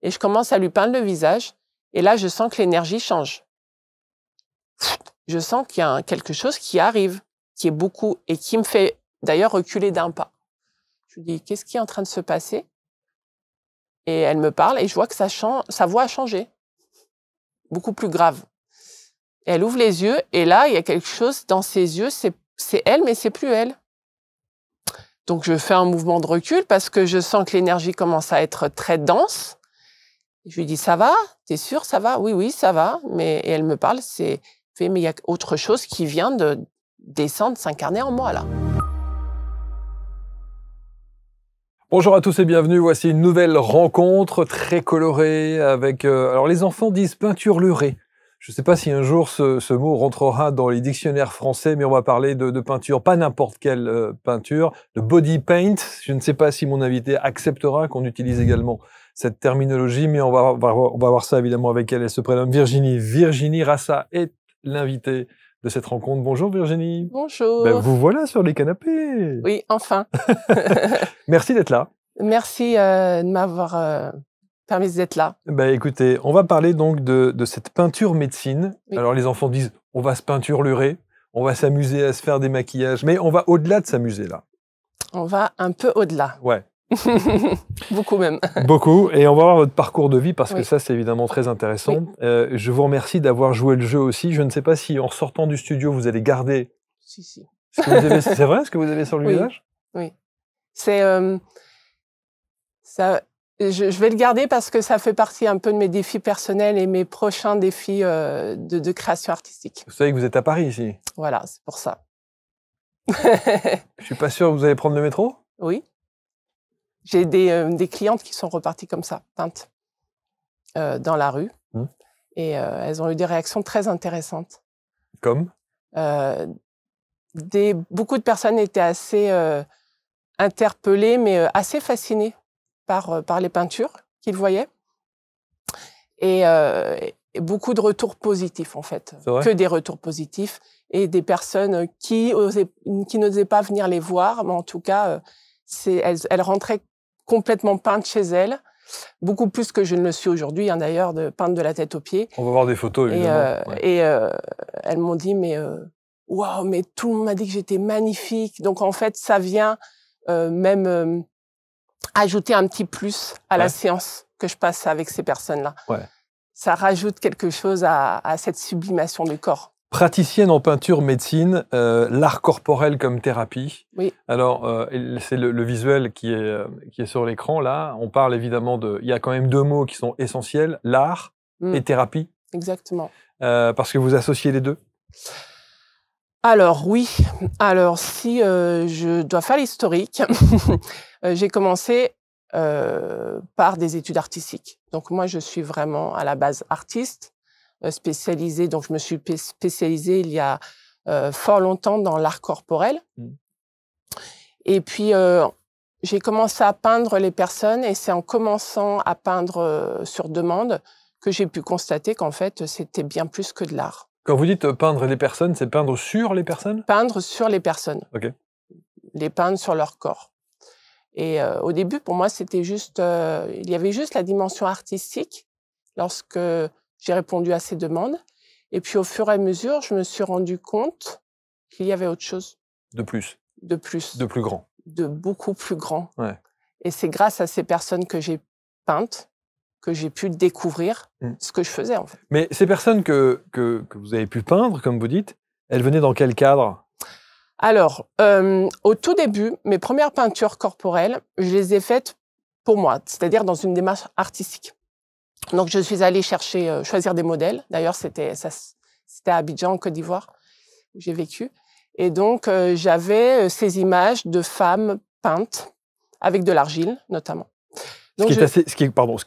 et je commence à lui peindre le visage. Et là, je sens que l'énergie change. Je sens qu'il y a quelque chose qui arrive, qui est beaucoup, et qui me fait d'ailleurs reculer d'un pas. Je lui dis, qu'est-ce qui est en train de se passer? Et elle me parle, et je vois que sa voix a changé. Beaucoup plus grave. Et elle ouvre les yeux, et là, il y a quelque chose dans ses yeux, c'est elle, mais c'est plus elle. Donc, je fais un mouvement de recul parce que je sens que l'énergie commence à être très dense. Je lui dis, ça va? T'es sûre, ça va? Oui, oui, ça va. Et elle me parle, mais il y a autre chose qui vient de descendre, s'incarner en moi, là. Bonjour à tous et bienvenue. Voici une nouvelle rencontre très colorée avec... alors, les enfants disent peinturlurée. Je ne sais pas si un jour ce mot rentrera dans les dictionnaires français, mais on va parler de peinture, pas n'importe quelle peinture, de body paint. Je ne sais pas si mon invité acceptera qu'on utilise également cette terminologie, mais on va voir ça évidemment avec elle. Elle se prénomme Virginie. Virginie Rassa est l'invitée de cette rencontre. Bonjour Virginie. Bonjour. Ben, vous voilà sur les canapés. Oui, enfin. Merci d'être là. Merci de m'avoir permis d'être là. Ben, écoutez, on va parler donc de cette peinture médecine. Oui. Alors les enfants disent, on va se peinturlurer, on va s'amuser à se faire des maquillages, mais on va au-delà de s'amuser là. On va un peu au-delà. Ouais. Beaucoup même. Beaucoup. Et on va voir votre parcours de vie parce que oui. ça, c'est évidemment très intéressant. Oui. Je vous remercie d'avoir joué le jeu aussi. Je ne sais pas si en sortant du studio, vous allez garder... Si. C'est vrai ce que vous avez sur le visage? Oui. C'est... Je vais le garder parce que ça fait partie un peu de mes défis personnels et mes prochains défis de création artistique. Vous savez que vous êtes à Paris ici? Voilà, c'est pour ça. Je suis pas sûr que vous allez prendre le métro? Oui. J'ai des clientes qui sont reparties comme ça, peintes, dans la rue. Et elles ont eu des réactions très intéressantes. Comme? Beaucoup de personnes étaient assez interpellées, mais assez fascinées par les peintures qu'ils voyaient. Et beaucoup de retours positifs, en fait. Que des retours positifs. Et des personnes qui n'osaient pas venir les voir, mais en tout cas, elles rentraient complètement peintes chez elles. Beaucoup plus que je ne le suis aujourd'hui, hein, d'ailleurs, de peindre de la tête aux pieds. On va voir des photos, évidemment. Et elles m'ont dit, mais waouh, mais tout le monde m'a dit que j'étais magnifique. Donc, en fait, ça vient même ajouter un petit plus à la séance que je passe avec ces personnes-là. Ouais. Ça rajoute quelque chose à cette sublimation du corps. Praticienne en peinture médecine, l'art corporel comme thérapie. Oui. Alors, c'est le visuel qui est sur l'écran, là. On parle évidemment il y a quand même deux mots qui sont essentiels, l'art et thérapie. Exactement. Parce que vous associez les deux? Alors, oui. Alors, si je dois faire l'historique, j'ai commencé par des études artistiques. Donc, moi, je suis vraiment à la base artiste. Spécialisée, donc je me suis spécialisée il y a fort longtemps dans l'art corporel. Et puis, j'ai commencé à peindre les personnes et c'est en commençant à peindre sur demande que j'ai pu constater qu'en fait, c'était bien plus que de l'art. Quand vous dites peindre les personnes, c'est peindre sur les personnes? Peindre sur les personnes. Ok. Les peindre sur leur corps. Et au début, pour moi, c'était juste... il y avait juste la dimension artistique lorsque... j'ai répondu à ces demandes. Et puis, au fur et à mesure, je me suis rendu compte qu'il y avait autre chose. De plus. De plus. De plus grand. De beaucoup plus grand. Ouais. Et c'est grâce à ces personnes que j'ai peintes que j'ai pu découvrir ce que je faisais, en fait. Mais ces personnes que vous avez pu peindre, comme vous dites, elles venaient dans quel cadre? Alors, au tout début, mes premières peintures corporelles, je les ai faites pour moi, c'est-à-dire dans une démarche artistique. Donc, je suis allée choisir des modèles. D'ailleurs, c'était à Abidjan, en Côte d'Ivoire, où j'ai vécu. Et donc, j'avais ces images de femmes peintes, avec de l'argile, notamment. Donc, ce qui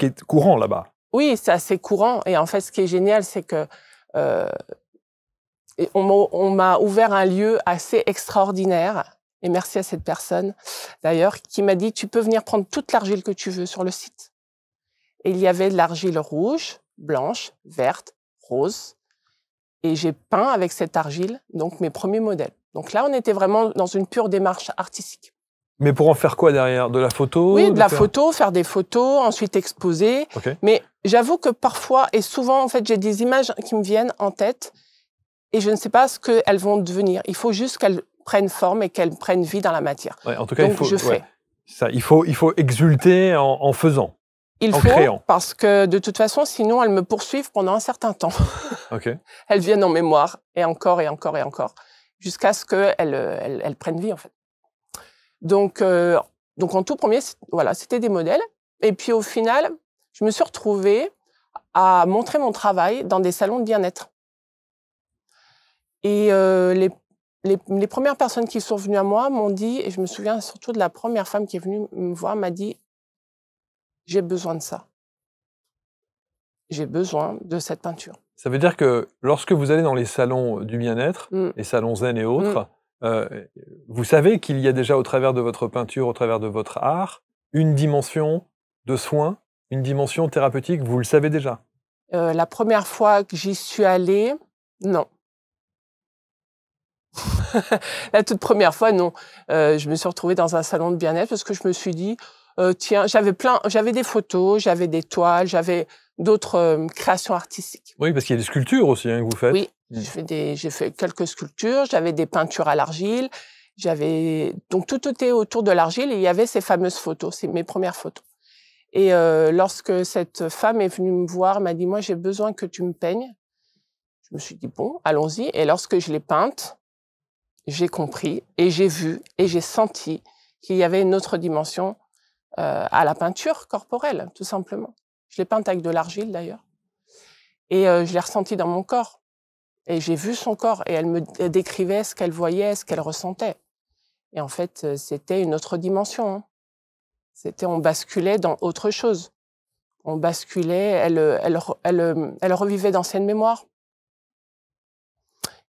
est courant là-bas. Oui, c'est assez courant. Et en fait, ce qui est génial, c'est que on m'a ouvert un lieu assez extraordinaire. Et merci à cette personne, d'ailleurs, qui m'a dit, tu peux venir prendre toute l'argile que tu veux sur le site. Et il y avait de l'argile rouge, blanche, verte, rose. Et j'ai peint avec cette argile, donc mes premiers modèles. Donc là, on était vraiment dans une pure démarche artistique. Mais pour en faire quoi derrière? De la photo? Oui, de la photo, faire des photos, ensuite exposer. Okay. Mais j'avoue que parfois, et souvent, en fait, j'ai des images qui me viennent en tête et je ne sais pas ce qu'elles vont devenir. Il faut juste qu'elles prennent forme et qu'elles prennent vie dans la matière. Ouais, en tout cas, donc, il faut, je fais. Ça, il faut exulter en faisant, en faut, créant. Parce que de toute façon, sinon, elles me poursuivent pendant un certain temps. Okay. Elles viennent en mémoire, et encore, et encore, et encore, jusqu'à ce qu'elles prennent vie, en fait. Donc en tout premier, voilà, c'était des modèles. Et puis au final, je me suis retrouvée à montrer mon travail dans des salons de bien-être. Et les premières personnes qui sont venues à moi m'ont dit, et je me souviens surtout de la première femme qui est venue me voir, m'a dit « J'ai besoin de ça. J'ai besoin de cette peinture. » Ça veut dire que lorsque vous allez dans les salons du bien-être, les salons zen et autres, vous savez qu'il y a déjà au travers de votre peinture, au travers de votre art, une dimension de soin, une dimension thérapeutique, vous le savez déjà? La première fois que j'y suis allée, non. La toute première fois, non. Je me suis retrouvée dans un salon de bien-être parce que je me suis dit, tiens, j'avais des photos, j'avais des toiles, j'avais d'autres créations artistiques. Oui, parce qu'il y a des sculptures aussi hein, que vous faites. Oui, j'ai fait quelques sculptures, j'avais des peintures à l'argile, donc tout était autour de l'argile et il y avait ces fameuses photos, c'est mes premières photos. Et lorsque cette femme est venue me voir, elle m'a dit, moi j'ai besoin que tu me peignes. Je me suis dit, bon, allons-y. Et lorsque je l'ai peinte, j'ai compris et j'ai vu et j'ai senti qu'il y avait une autre dimension à la peinture corporelle, tout simplement. Je l'ai peinte avec de l'argile d'ailleurs. Et je l'ai ressenti dans mon corps. Et j'ai vu son corps et elle me décrivait ce qu'elle voyait, ce qu'elle ressentait. Et en fait, c'était une autre dimension. Hein. On basculait dans autre chose. On basculait, elle revivait d'anciennes mémoires.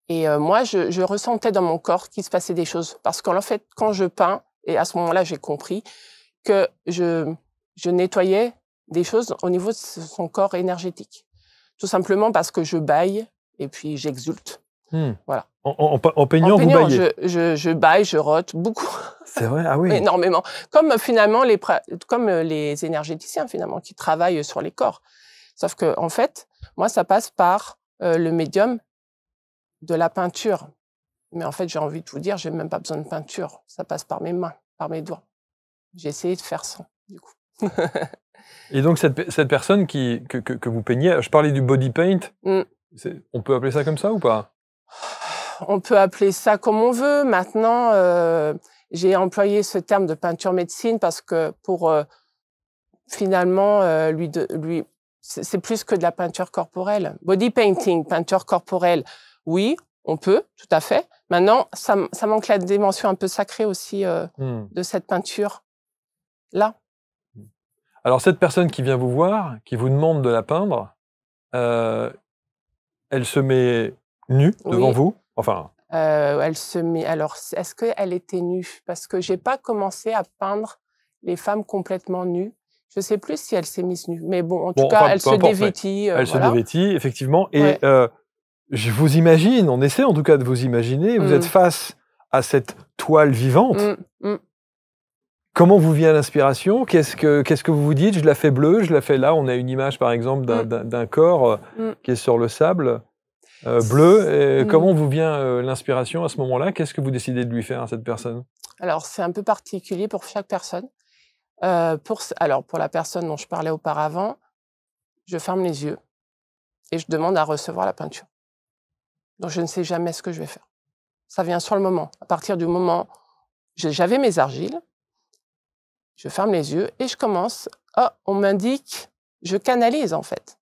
Et moi, je ressentais dans mon corps qu'il se passait des choses. Parce qu'en fait, quand je peins, et à ce moment-là, j'ai compris que je nettoyais des choses au niveau de son corps énergétique. Tout simplement parce que je bâille et puis j'exulte. Voilà. En peignant, vous baillez? Je bâille, je rote beaucoup. C'est vrai? Ah oui. Énormément. Comme finalement les énergéticiens finalement qui travaillent sur les corps. Sauf que en fait, moi, ça passe par le médium de la peinture. Mais en fait, j'ai envie de vous dire, j'ai même pas besoin de peinture. Ça passe par mes mains, par mes doigts. J'ai essayé de faire sans, du coup. Et donc, cette personne que vous peignez, je parlais du body paint, on peut appeler ça comme ça ou pas? On peut appeler ça comme on veut. Maintenant, j'ai employé ce terme de peinture médecine parce que pour finalement, c'est plus que de la peinture corporelle. Body painting, peinture corporelle, oui, on peut, tout à fait. Maintenant, ça manque la dimension un peu sacrée aussi de cette peinture-là. Alors, cette personne qui vient vous voir, qui vous demande de la peindre, elle se met nue devant vous? Enfin... elle se met... Alors, est-ce qu'elle était nue? Parce que j'ai pas commencé à peindre les femmes complètement nues. Je sais plus si elle s'est mise nue. Mais bon, en tout cas, elle se dévêtit. Elle se dévêtit, effectivement. Et je vous imagine, on essaie en tout cas de vous imaginer, vous êtes face à cette toile vivante. Comment vous vient l'inspiration? Qu'est-ce que vous vous dites? Je la fais bleue, je la fais là. On a une image, par exemple, d'un corps qui est sur le sable bleu. Et comment vous vient l'inspiration à ce moment-là? Qu'est-ce que vous décidez de lui faire à cette personne? Alors, c'est un peu particulier pour chaque personne. Pour la personne dont je parlais auparavant, je ferme les yeux et je demande à recevoir la peinture. Donc, je ne sais jamais ce que je vais faire. Ça vient sur le moment. À partir du moment où j'avais mes argiles, je ferme les yeux et je commence. Oh, on m'indique, je canalise en fait.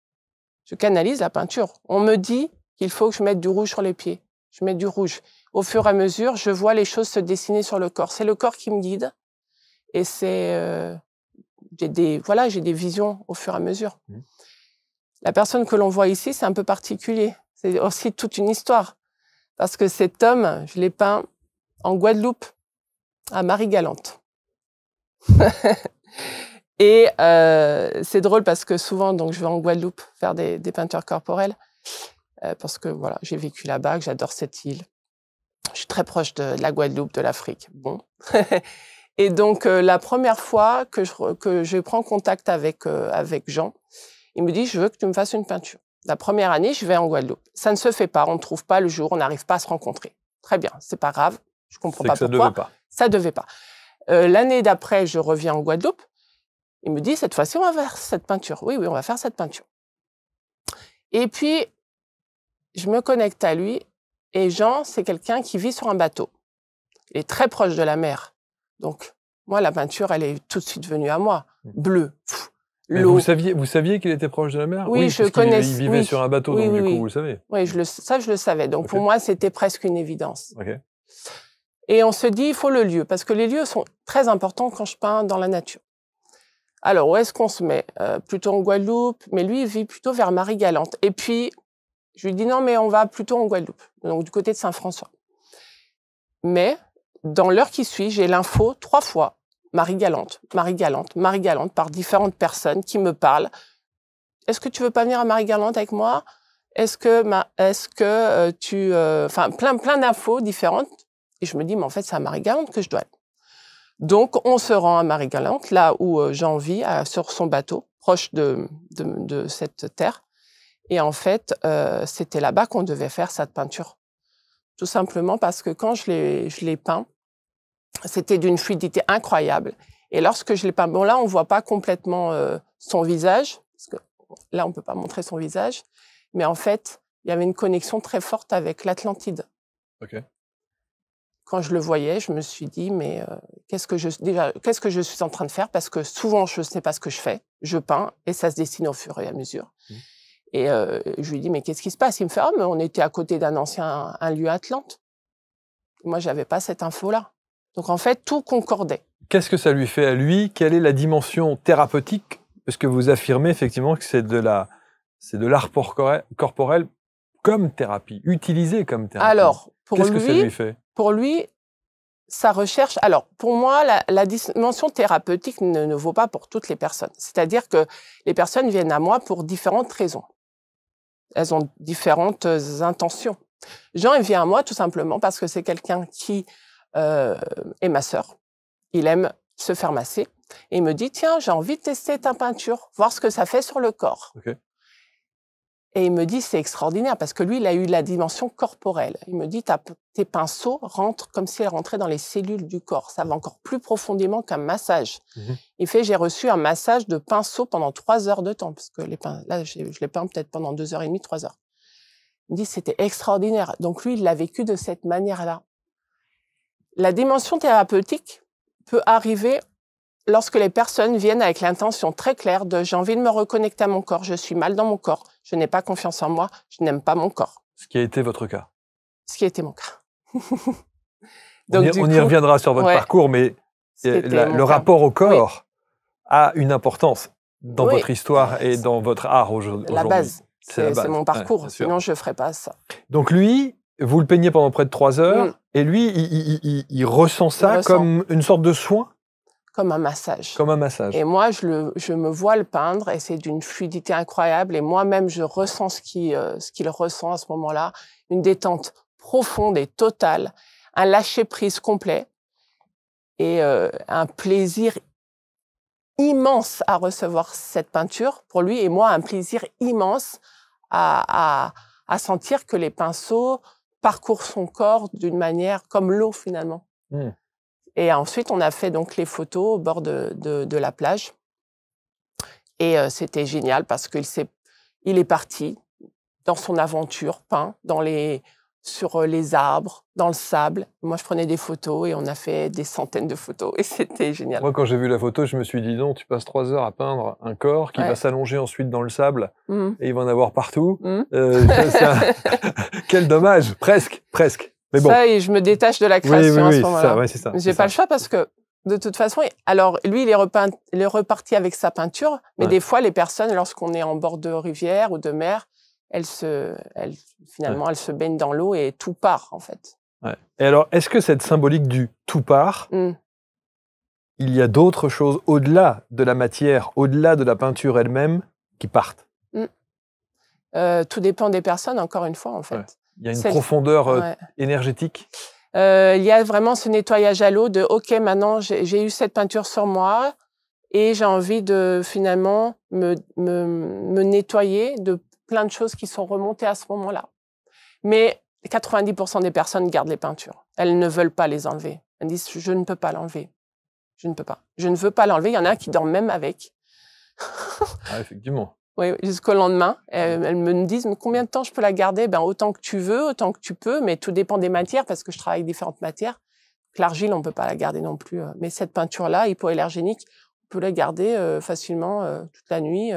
Je canalise la peinture. On me dit qu'il faut que je mette du rouge sur les pieds. Je mets du rouge. Au fur et à mesure, je vois les choses se dessiner sur le corps. C'est le corps qui me guide. Et c'est... j'ai des visions au fur et à mesure. La personne que l'on voit ici, c'est un peu particulier. C'est aussi toute une histoire. Parce que cet homme, je l'ai peint en Guadeloupe, à Marie-Galante. Et c'est drôle parce que souvent, donc, je vais en Guadeloupe faire des peintures corporelles. Parce que voilà, j'ai vécu là-bas, que j'adore cette île. Je suis très proche de la Guadeloupe, de l'Afrique. Bon. Et donc, la première fois que je prends contact avec Jean, il me dit, je veux que tu me fasses une peinture. La première année, je vais en Guadeloupe. Ça ne se fait pas, on ne trouve pas le jour, on n'arrive pas à se rencontrer. Très bien, c'est pas grave, je comprends pas pourquoi. Ça devait pas. L'année d'après, je reviens en Guadeloupe. Il me dit, cette fois-ci, on va faire cette peinture. Oui, on va faire cette peinture. Et puis, je me connecte à lui. Et Jean, c'est quelqu'un qui vit sur un bateau. Il est très proche de la mer. Donc, moi, la peinture, elle est tout de suite venue à moi. Bleue. Vous saviez qu'il était proche de la mer? Oui, je connais. Il vivait sur un bateau, donc du coup, vous le savez. Oui, ça, je le savais. Donc, pour moi, c'était presque une évidence. Okay. Et on se dit, il faut le lieu, parce que les lieux sont très importants quand je peins dans la nature. Alors, où est-ce qu'on se met? Plutôt en Guadeloupe, mais lui, il vit plutôt vers Marie-Galante. Et puis, je lui dis, non, mais on va plutôt en Guadeloupe, donc du côté de Saint-François. Mais, dans l'heure qui suit, j'ai l'info 3 fois. Marie-Galante, Marie-Galante, Marie-Galante, par différentes personnes qui me parlent. Est-ce que tu veux pas venir à Marie-Galante avec moi? Est-ce que tu... Enfin, plein d'infos différentes. Et je me dis, mais en fait, c'est à Marie-Galante que je dois aller. Donc, on se rend à Marie-Galante, là où Jean vit, sur son bateau, proche de cette terre. Et en fait, c'était là-bas qu'on devait faire cette peinture. Tout simplement parce que quand je l'ai peint, c'était d'une fluidité incroyable. Et lorsque je l'ai peint, bon là, on ne voit pas complètement son visage, parce que là, on ne peut pas montrer son visage, mais en fait, il y avait une connexion très forte avec l'Atlantide. Okay. Quand je le voyais, je me suis dit, mais qu'est-ce que je suis en train de faire? Parce que souvent, je ne sais pas ce que je fais. Je peins et ça se dessine au fur et à mesure. Et je lui dis, mais qu'est-ce qui se passe? Il me fait, mais on était à côté d'un un lieu Atlante. Moi, je n'avais pas cette info-là. Donc, en fait, tout concordait. Qu'est-ce que ça lui fait à lui? Quelle est la dimension thérapeutique? Parce que vous affirmez effectivement que c'est de l'art corporel comme thérapie, utilisé comme thérapie. Alors, qu'est-ce que ça lui fait? Pour lui, sa recherche... Alors, pour moi, la dimension thérapeutique ne vaut pas pour toutes les personnes. C'est-à-dire que les personnes viennent à moi pour différentes raisons. Elles ont différentes intentions. Jean, il vient à moi tout simplement parce que c'est quelqu'un qui est masseur. Il aime se faire masser. Et il me dit, tiens, j'ai envie de tester ta peinture, voir ce que ça fait sur le corps. Okay. Et il me dit, c'est extraordinaire, parce que lui, il a eu la dimension corporelle. Il me dit, tes pinceaux rentrent comme si elles rentraient dans les cellules du corps. Ça va encore plus profondément qu'un massage. Il fait, j'ai reçu un massage de pinceau pendant 3 heures de temps, parce que là, je l'ai peint peut-être pendant 2h30, 3 heures. Il me dit, c'était extraordinaire. Donc lui, il l'a vécu de cette manière-là. La dimension thérapeutique peut arriver lorsque les personnes viennent avec l'intention très claire de « j'ai envie de me reconnecter à mon corps, je suis mal dans mon corps, je n'ai pas confiance en moi, je n'aime pas mon corps ». Ce qui a été votre cas. Ce qui a été mon cas. Donc, on y reviendra sur votre parcours, mais le rapport au corps a une importance dans votre histoire et dans votre art aujourd'hui. La base, c'est mon parcours, sinon je ne ferais pas ça. Donc lui, vous le peignez pendant près de 3 heures, et lui, il ressent ça comme une sorte de soin? Comme un massage. Comme un massage. Et moi, je me vois le peindre et c'est d'une fluidité incroyable. Et moi-même, je ressens ce qu'il ressent à ce moment-là. Une détente profonde et totale, un lâcher-prise complet et un plaisir immense à recevoir cette peinture pour lui. Et moi, un plaisir immense à sentir que les pinceaux parcourent son corps d'une manière comme l'eau finalement. Et ensuite, on a fait donc les photos au bord de la plage. Et c'était génial parce qu'il est parti dans son aventure, peint sur les arbres, dans le sable. Moi, je prenais des photos et on a fait des centaines de photos et c'était génial. Moi, quand j'ai vu la photo, je me suis dit, non, tu passes 3 heures à peindre un corps qui va s'allonger ensuite dans le sable et il va en avoir partout. Quel dommage, presque. Mais bon. Ça, et je me détache de la création à ce moment-là. C'est ça. J'ai pas le choix parce que, de toute façon, alors lui, il est reparti avec sa peinture, mais des fois, les personnes, lorsqu'on est en bord de rivière ou de mer, finalement, elles se baignent dans l'eau et tout part, en fait. Et alors, est-ce que cette symbolique du tout part, il y a d'autres choses au-delà de la matière, au-delà de la peinture elle-même, qui partent? Tout dépend des personnes, encore une fois, en fait. Il y a une profondeur énergétique? Il y a vraiment ce nettoyage à l'eau de « Ok, maintenant, j'ai eu cette peinture sur moi et j'ai envie de finalement me nettoyer de plein de choses qui sont remontées à ce moment-là. » Mais 90% des personnes gardent les peintures. Elles ne veulent pas les enlever. Elles disent « Je ne peux pas l'enlever. Je ne peux pas. Je ne veux pas l'enlever. » Il y en a qui dorment même avec. Ah, effectivement. Oui, jusqu'au lendemain. Elles me disent « Mais combien de temps je peux la garder ?» Ben, autant que tu veux, autant que tu peux, mais tout dépend des matières parce que je travaille avec différentes matières. L'argile, on ne peut pas la garder non plus. Mais cette peinture-là, hypoallergénique, on peut la garder facilement toute la nuit.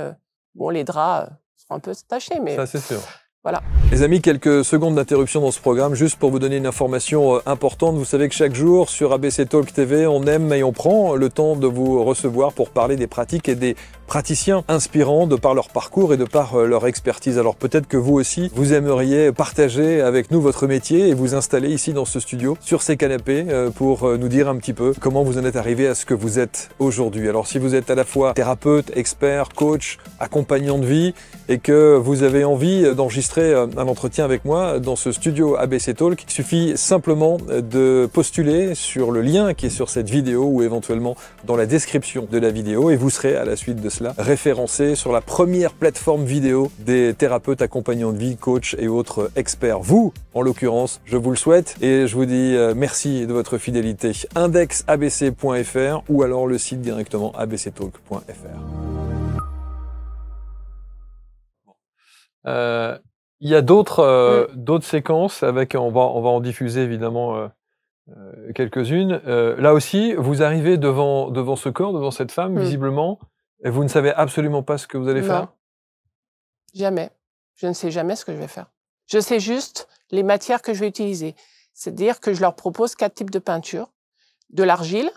Bon, les draps seront un peu tachés, mais ça, c'est sûr. Voilà. Les amis, quelques secondes d'interruption dans ce programme, juste pour vous donner une information importante. Vous savez que chaque jour, sur ABC Talk TV, on aime et on prend le temps de vous recevoir pour parler des pratiques et des praticiens inspirants de par leur parcours et de par leur expertise. Alors peut-être que vous aussi, vous aimeriez partager avec nous votre métier et vous installer ici dans ce studio, sur ces canapés, pour nous dire un petit peu comment vous en êtes arrivé à ce que vous êtes aujourd'hui. Alors si vous êtes à la fois thérapeute, expert, coach, accompagnant de vie et que vous avez envie d'enregistrer un entretien avec moi dans ce studio ABC Talk, il suffit simplement de postuler sur le lien qui est sur cette vidéo ou éventuellement dans la description de la vidéo et vous serez à la suite de cela référencé sur la première plateforme vidéo des thérapeutes accompagnants de vie, coachs et autres experts. Vous, en l'occurrence, je vous le souhaite et je vous dis merci de votre fidélité. Indexabc.fr ou alors le site directement abctalk.fr. Il y a d'autres séquences avec, on va en diffuser évidemment quelques-unes. Là aussi, vous arrivez devant ce corps, devant cette femme, visiblement, et vous ne savez absolument pas ce que vous allez faire? Jamais. Je ne sais jamais ce que je vais faire. Je sais juste les matières que je vais utiliser. C'est-à-dire que je leur propose 4 types de peinture. De l'argile.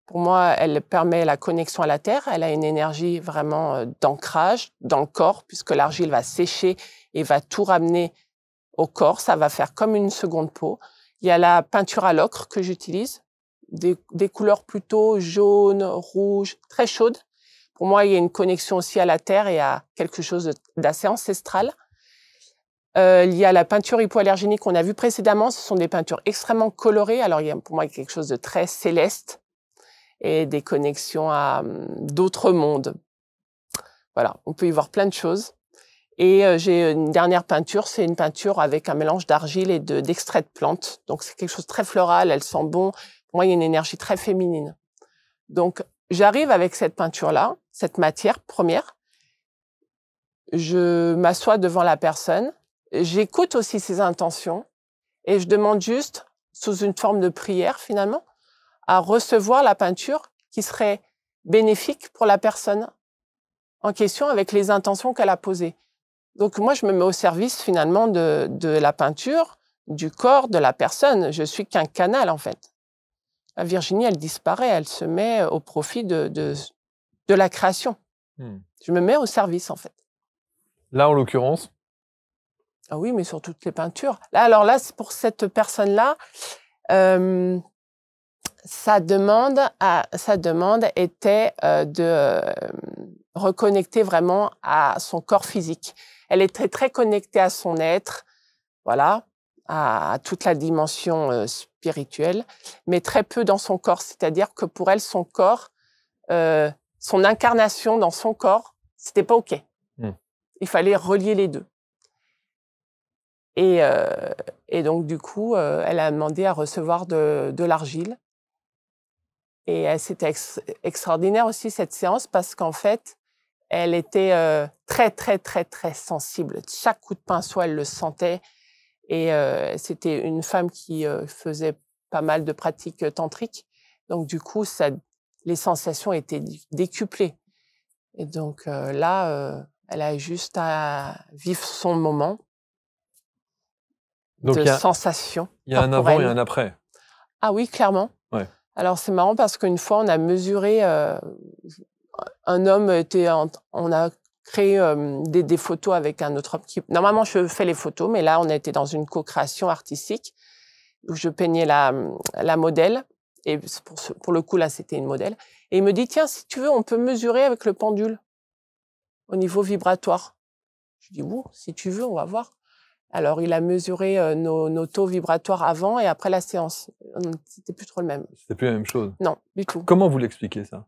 Pour moi, elle permet la connexion à la terre. Elle a une énergie vraiment d'ancrage dans le corps, puisque l'argile va sécher et va tout ramener au corps. Ça va faire comme une seconde peau. Il y a la peinture à l'ocre que j'utilise, des couleurs plutôt jaunes, rouges, très chaudes. Pour moi, il y a une connexion aussi à la terre et à quelque chose d'assez ancestral. Il y a la peinture hypoallergénique qu'on a vue précédemment. Ce sont des peintures extrêmement colorées. Alors, il y a pour moi quelque chose de très céleste et des connexions à d'autres mondes. Voilà, on peut y voir plein de choses. Et j'ai une dernière peinture, c'est une peinture avec un mélange d'argile et d'extrait de plantes. Donc, c'est quelque chose de très floral, elle sent bon. Pour moi, il y a une énergie très féminine. Donc, j'arrive avec cette peinture-là, cette matière première. Je m'assois devant la personne. J'écoute aussi ses intentions. Et je demande juste, sous une forme de prière finalement, à recevoir la peinture qui serait bénéfique pour la personne en question avec les intentions qu'elle a posées. Donc moi, je me mets au service finalement de la peinture, du corps, de la personne. Je suis qu'un canal en fait. Virginie, elle disparaît, elle se met au profit de la création. Je me mets au service en fait. Là, en l'occurrence? Ah oui, mais sur toutes les peintures. Là, alors là, c'est pour cette personne-là, sa demande était de reconnecter vraiment à son corps physique. Elle était très connectée à son être, voilà, à toute la dimension spirituelle, mais très peu dans son corps. C'est-à-dire que pour elle, son corps, son incarnation dans son corps, c'était pas OK. Il fallait relier les deux. Et donc, du coup, elle a demandé à recevoir de l'argile. Et c'était extraordinaire aussi, cette séance, parce qu'en fait, elle était très, très, très, très sensible. Chaque coup de pinceau, elle le sentait. Et c'était une femme qui faisait pas mal de pratiques tantriques. Donc, du coup, les sensations étaient décuplées. Et donc, là, elle a juste à vivre son moment de sensation. Il y a un avant et un après. Ah oui, clairement. Ouais. Alors, c'est marrant parce qu'une fois, on a mesuré, un homme on a créé des photos avec un autre homme qui... Normalement, je fais les photos, mais là, on était dans une co-création artistique où je peignais la modèle. Et pour le coup, là, c'était une modèle. Et il me dit, tiens, si tu veux, on peut mesurer avec le pendule au niveau vibratoire. Je dis, bon, si tu veux, on va voir. Alors, il a mesuré nos taux vibratoires avant et après la séance. C'était plus trop le même. C'était plus la même chose. Non, du tout. Comment vous l'expliquez, ça?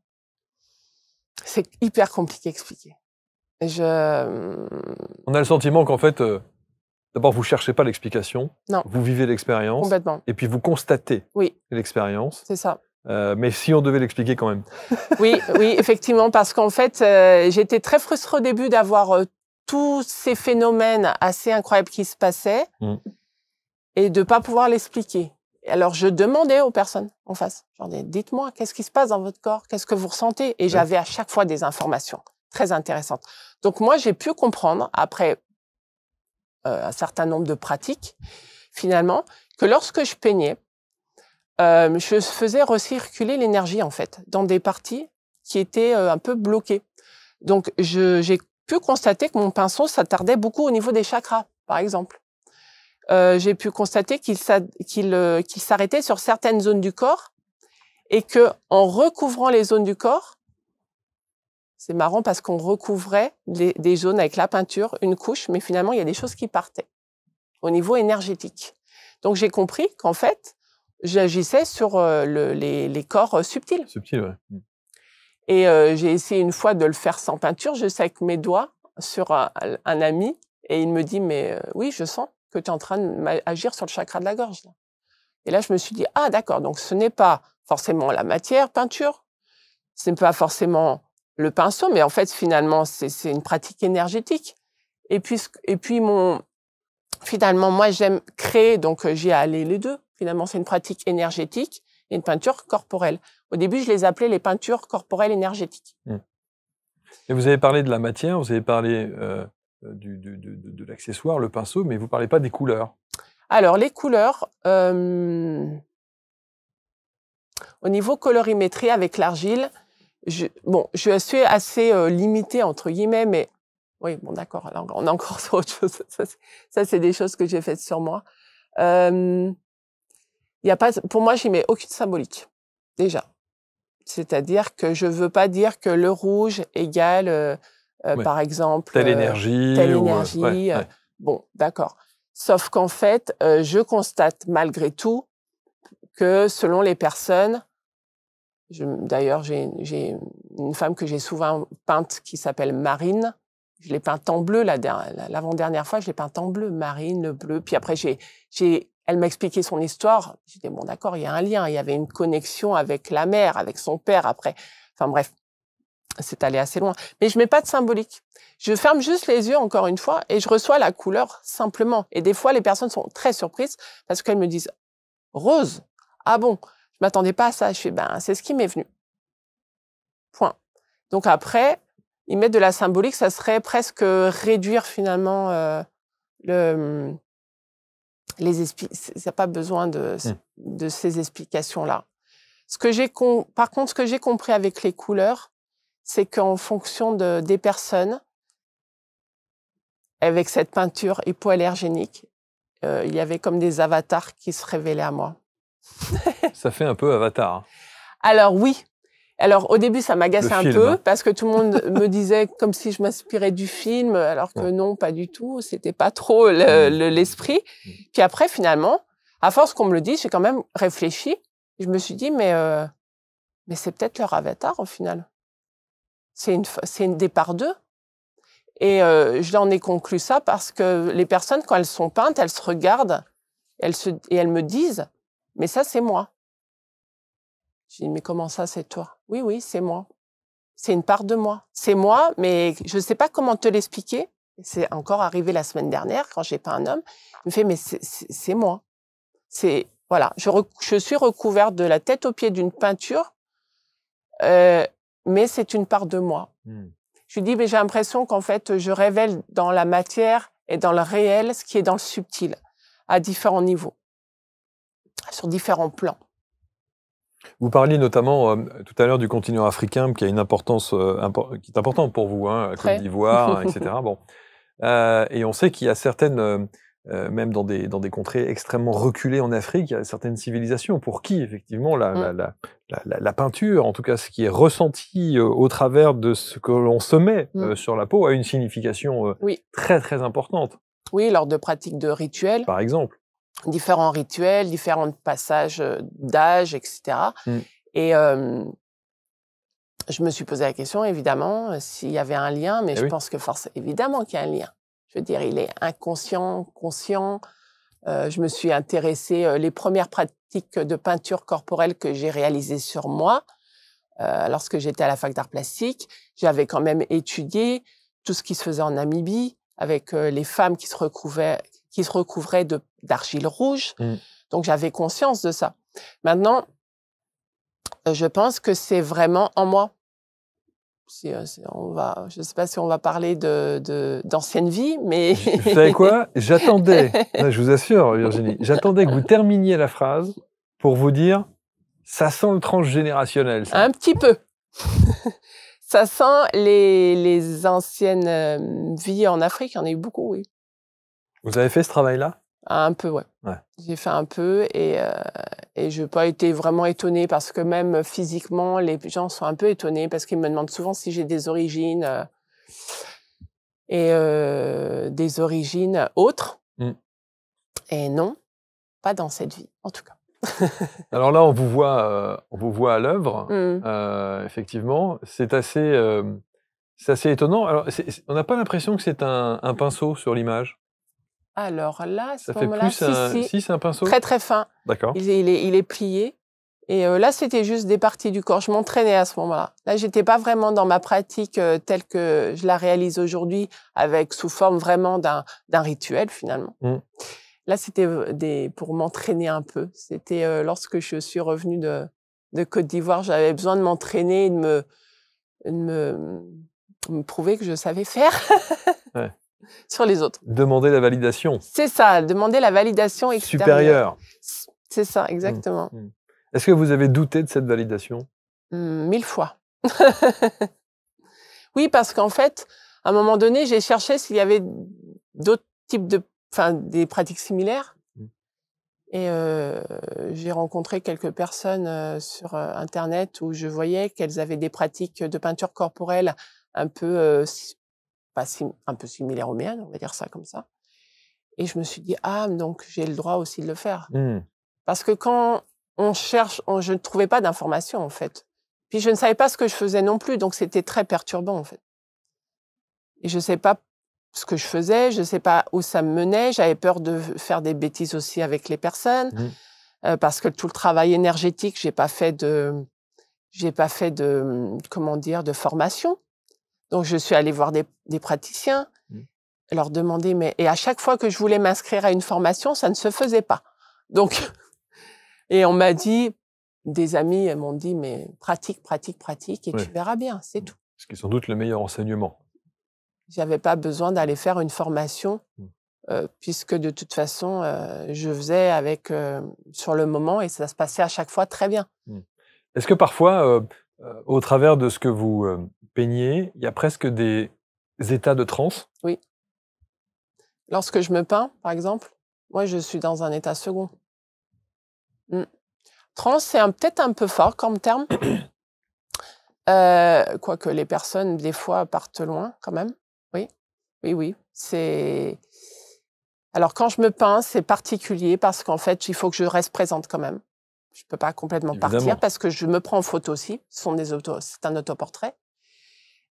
C'est hyper compliqué à expliquer. On a le sentiment qu'en fait, d'abord, vous cherchez pas l'explication. Non. Vous vivez l'expérience. Complètement. Et puis, vous constatez l'expérience. C'est ça. Mais si on devait l'expliquer quand même. Oui, effectivement, parce qu'en fait, j'étais très frustrée au début d'avoir tous ces phénomènes assez incroyables qui se passaient et de pas pouvoir l'expliquer. Alors, je demandais aux personnes en face, genre, dites-moi, qu'est-ce qui se passe dans votre corps? Qu'est-ce que vous ressentez? Et j'avais à chaque fois des informations très intéressantes. Donc, moi, j'ai pu comprendre, après un certain nombre de pratiques, finalement, que lorsque je peignais, je faisais recirculer l'énergie, en fait, dans des parties qui étaient un peu bloquées. Donc, j'ai pu constater que mon pinceau s'attardait beaucoup au niveau des chakras, par exemple. J'ai pu constater qu'il s'arrêtait sur certaines zones du corps et que, en recouvrant les zones du corps, c'est marrant parce qu'on recouvrait des zones avec la peinture, une couche, mais finalement, il y a des choses qui partaient au niveau énergétique. Donc, j'ai compris qu'en fait, j'agissais sur les corps subtils. Subtil, ouais. Et j'ai essayé une fois de le faire sans peinture, je sais avec mes doigts sur un ami, et il me dit, mais oui, je sens que tu es en train d'agir sur le chakra de la gorge. Là. Et là, je me suis dit, ah d'accord, donc ce n'est pas forcément la matière, peinture, ce n'est pas forcément le pinceau, mais en fait, finalement, c'est une pratique énergétique. Et puis finalement, moi, j'aime créer, donc j'y allé les deux. Finalement, c'est une pratique énergétique et une peinture corporelle. Au début, je les appelais les peintures corporelles énergétiques. Et vous avez parlé de la matière, vous avez parlé de l'accessoire, le pinceau, mais vous ne parlez pas des couleurs. Alors, les couleurs, au niveau colorimétrie avec l'argile, je suis assez limitée, entre guillemets, mais oui, bon, d'accord, alors on est encore sur autre chose. Ça c'est des choses que j'ai faites sur moi. Pour moi, j'y mets aucune symbolique, déjà. C'est-à-dire que je veux pas dire que le rouge égale, par exemple... Telle énergie. Bon, d'accord. Sauf qu'en fait, je constate malgré tout que selon les personnes, d'ailleurs, j'ai une femme que j'ai souvent peinte qui s'appelle Marine. Je l'ai peinte en bleu, l'avant-dernière fois, je l'ai peinte en bleu, Marine, le bleu. Puis après, elle m'a expliqué son histoire. J'ai dit, bon, d'accord, il y a un lien. Il y avait une connexion avec la mère, avec son père après. Enfin bref, c'est allé assez loin. Mais je mets pas de symbolique. Je ferme juste les yeux, encore une fois, et je reçois la couleur simplement. Et des fois, les personnes sont très surprises parce qu'elles me disent, rose, ah bon, je m'attendais pas à ça. Je fais, c'est ce qui m'est venu. Point. Donc après, ils mettent de la symbolique, ça serait presque réduire finalement il n'y a pas besoin de ces explications-là. Par contre, ce que j'ai compris avec les couleurs, c'est qu'en fonction des personnes, avec cette peinture hypoallergénique, il y avait comme des avatars qui se révélaient à moi. Ça fait un peu avatar. Hein. Alors oui. Alors au début, ça m'agaçait un peu parce que tout le monde me disait comme si je m'inspirais du film, alors que non, pas du tout. C'était pas trop l'esprit. Puis après, finalement, à force qu'on me le dise, j'ai quand même réfléchi. Je me suis dit, mais c'est peut-être leur avatar au final. C'est une des parts d'eux. Et je l'en ai conclu ça parce que les personnes, quand elles sont peintes, elles se regardent et elles me disent, mais ça, c'est moi. J'ai dit, mais comment ça, c'est toi? Oui, c'est moi. C'est une part de moi. C'est moi, mais je ne sais pas comment te l'expliquer. C'est encore arrivé la semaine dernière, quand j'ai peint un homme. Il me fait, mais c'est moi. Voilà, je suis recouverte de la tête aux pieds d'une peinture, mais c'est une part de moi. Je lui dis, mais j'ai l'impression qu'en fait, je révèle dans la matière et dans le réel ce qui est dans le subtil, à différents niveaux, sur différents plans. Vous parliez notamment tout à l'heure du continent africain qui a une importance qui est importante pour vous, hein, la Côte d'Ivoire, etc. Bon. Et on sait qu'il y a certaines, même dans des contrées extrêmement reculées en Afrique, il y a certaines civilisations pour qui, effectivement, la peinture, en tout cas ce qui est ressenti au travers de ce que l'on se met sur la peau, a une signification très, très importante. Oui, lors de pratiques de rituels, par exemple. différents rituels, différents passages d'âge, etc. Et je me suis posé la question, évidemment, s'il y avait un lien, mais je pense que évidemment qu'il y a un lien. Je veux dire, il est inconscient, conscient. Je me suis intéressée, les premières pratiques de peinture corporelle que j'ai réalisées sur moi, lorsque j'étais à la fac d'art plastique, j'avais quand même étudié tout ce qui se faisait en Namibie, avec les femmes qui se recouvraient d'argile rouge. Donc, j'avais conscience de ça. Maintenant, je pense que c'est vraiment en moi. Je ne sais pas si on va parler d'ancienne vie, mais... Vous savez quoi? J'attendais, je vous assure, Virginie, j'attendais que vous terminiez la phrase pour vous dire « ça sent le transgénérationnel ». Un petit peu. Ça sent les anciennes vies en Afrique, il y en a eu beaucoup, oui. Vous avez fait ce travail-là? Un peu, ouais. J'ai fait un peu et je n'ai pas été vraiment étonnée parce que même physiquement, les gens sont un peu étonnés parce qu'ils me demandent souvent si j'ai des origines des origines autres. Et non, pas dans cette vie, en tout cas. Alors là, on vous voit à l'œuvre, effectivement. C'est assez étonnant. Alors, on n'a pas l'impression que c'est un pinceau sur l'image? Alors là, à ce ça fait moment-là, plus si, c'est un pinceau? Très, très fin. D'accord. Il est plié. Et là, c'était juste des parties du corps. Je m'entraînais à ce moment-là. Là, j'étais pas vraiment dans ma pratique telle que je la réalise aujourd'hui, sous forme vraiment d'un rituel, finalement. Là, c'était pour m'entraîner un peu. C'était lorsque je suis revenue de Côte d'Ivoire, j'avais besoin de m'entraîner et de me prouver que je savais faire sur les autres. Demander la validation. C'est ça, demander la validation extérieure. Supérieure. C'est ça, exactement. Est-ce que vous avez douté de cette validation? 1000 fois. Oui, parce qu'en fait, à un moment donné, j'ai cherché s'il y avait d'autres types des pratiques similaires. Et j'ai rencontré quelques personnes sur Internet où je voyais qu'elles avaient des pratiques de peinture corporelle un peu, un peu similaires aux miennes, on va dire ça comme ça. Et je me suis dit, donc j'ai le droit aussi de le faire. Parce que quand on cherche, je ne trouvais pas d'informations, en fait. Puis je ne savais pas ce que je faisais non plus, donc c'était très perturbant, en fait. Et je ne sais pas ce que je faisais, je ne sais pas où ça me menait, j'avais peur de faire des bêtises aussi avec les personnes, parce que tout le travail énergétique, j'ai pas fait de comment dire, de formation. Donc je suis allée voir des praticiens, leur demander, et à chaque fois que je voulais m'inscrire à une formation, ça ne se faisait pas. Donc, et on m'a dit, des amis m'ont dit, mais pratique, et tu verras bien, c'est tout. Ce qui est sans doute le meilleur enseignement. J'avais pas besoin d'aller faire une formation, puisque de toute façon, je faisais sur le moment et ça se passait à chaque fois très bien. Est-ce que parfois, au travers de ce que vous peignez, il y a presque des états de transe? Oui. Lorsque je me peins, par exemple, moi, je suis dans un état second. Transe, c'est peut-être un peu fort comme terme. Quoique les personnes, des fois, partent loin quand même. Oui. Alors, quand je me peins, c'est particulier parce qu'en fait, il faut que je reste présente quand même. Je ne peux pas complètement partir parce que je me prends en photo aussi. C'est un autoportrait.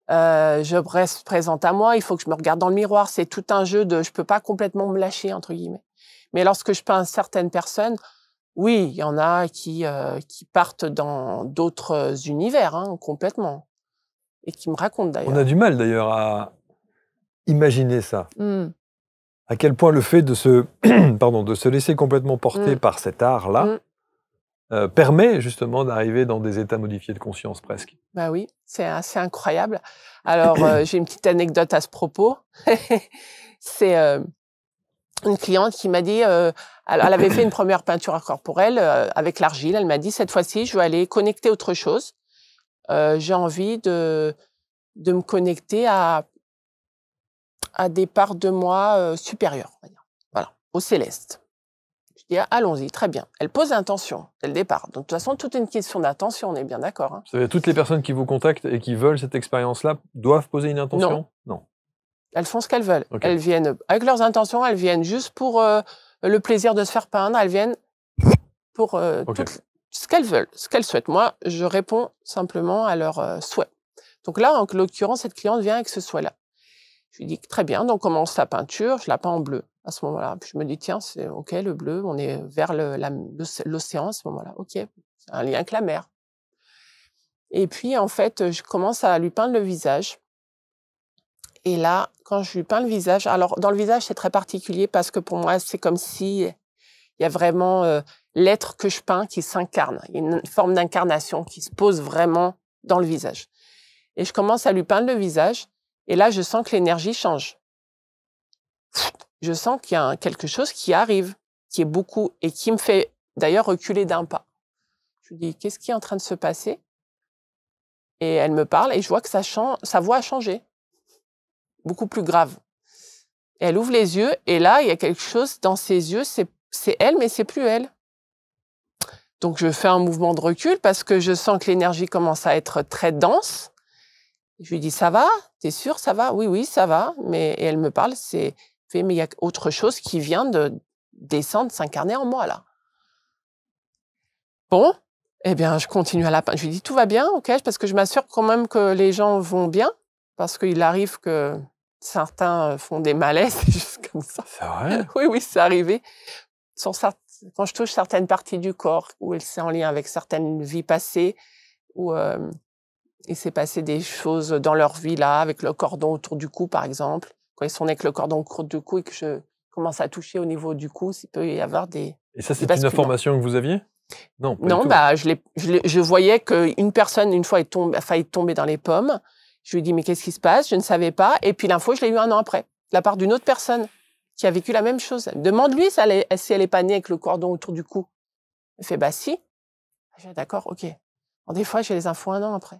Je reste présente à moi. Il faut que je me regarde dans le miroir. C'est tout un jeu je ne peux pas complètement me lâcher, entre guillemets. Mais lorsque je peins certaines personnes, oui, il y en a qui partent dans d'autres univers, complètement. Et qui me racontent d'ailleurs. On a du mal d'ailleurs à imaginer ça. À quel point le fait de se laisser complètement porter par cet art-là permet justement d'arriver dans des états modifiés de conscience presque. Bah oui, c'est assez incroyable. Alors, j'ai une petite anecdote à ce propos. C'est une cliente qui m'a dit, elle avait fait une première peinture corporelle avec l'argile. Elle m'a dit, cette fois-ci, je vais aller connecter autre chose. J'ai envie de me connecter à des parts de moi supérieures, on va dire. Voilà, au céleste. Je dis, allons-y, très bien. Elle pose l'intention dès le départ. Donc, de toute façon, toute une question d'intention, on est bien d'accord. Vous savez, toutes les personnes qui vous contactent et qui veulent cette expérience-là doivent poser une intention? Non. Elles font ce qu'elles veulent. Ok. Elles viennent avec leurs intentions, elles viennent juste pour le plaisir de se faire peindre, elles viennent pour Ok. tout ce qu'elles veulent, ce qu'elles souhaitent. Moi, je réponds simplement à leurs souhaits. Donc là, en l'occurrence, cette cliente vient avec ce souhait-là. Je lui dis très bien, donc on commence la peinture, je la peins en bleu à ce moment-là. Puis je me dis, tiens, c'est OK, le bleu, on est vers l'océan à ce moment-là. OK, c'est un lien avec la mer. Et puis, en fait, je commence à lui peindre le visage. Et là, quand je lui peins le visage, alors dans le visage, c'est très particulier parce que pour moi, c'est comme si il y a vraiment l'être que je peins qui s'incarne. Il y a une forme d'incarnation qui se pose vraiment dans le visage. Et je commence à lui peindre le visage. Et là, je sens que l'énergie change. Je sens qu'il y a quelque chose qui arrive, qui est beaucoup, et qui me fait d'ailleurs reculer d'un pas. Je lui dis, qu'est-ce qui est en train de se passer? Et elle me parle, et je vois que sa voix a changé. Beaucoup plus grave. Et elle ouvre les yeux, et là, il y a quelque chose dans ses yeux, c'est elle, mais c'est plus elle. Donc, je fais un mouvement de recul parce que je sens que l'énergie commence à être très dense. Je lui dis, ça va? T'es sûre, ça va? Oui, oui, ça va. Et elle me parle, mais il y a autre chose qui vient de descendre, s'incarner en moi, là. Bon, eh bien, je continue à la peindre. Je lui dis, tout va bien, ok? Parce que je m'assure quand même que les gens vont bien, parce qu'il arrive que certains font des malaises, des choses comme ça. C'est vrai? Oui, oui, c'est arrivé. Quand je touche certaines parties du corps, où c'est en lien avec certaines vies passées, où il s'est passé des choses dans leur vie, là, avec le cordon autour du cou, par exemple. Quand ils sont avec le cordon autour du cou et que je commence à toucher au niveau du cou, il peut y avoir des Et ça, c'est une basculements. information que vous aviez? Non, pas du Non, tout. bah, je voyais qu'une personne, une fois, a failli tomber dans les pommes. Je lui ai dit, mais qu'est-ce qui se passe? Je ne savais pas. Et puis l'info, je l'ai eu 1 an après, de la part d'une autre personne qui a vécu la même chose. Demande-lui si elle est pas née avec le cordon autour du cou. Elle fait, bah si. J'ai dit, d'accord, ok. Alors, des fois, j'ai les infos 1 an après.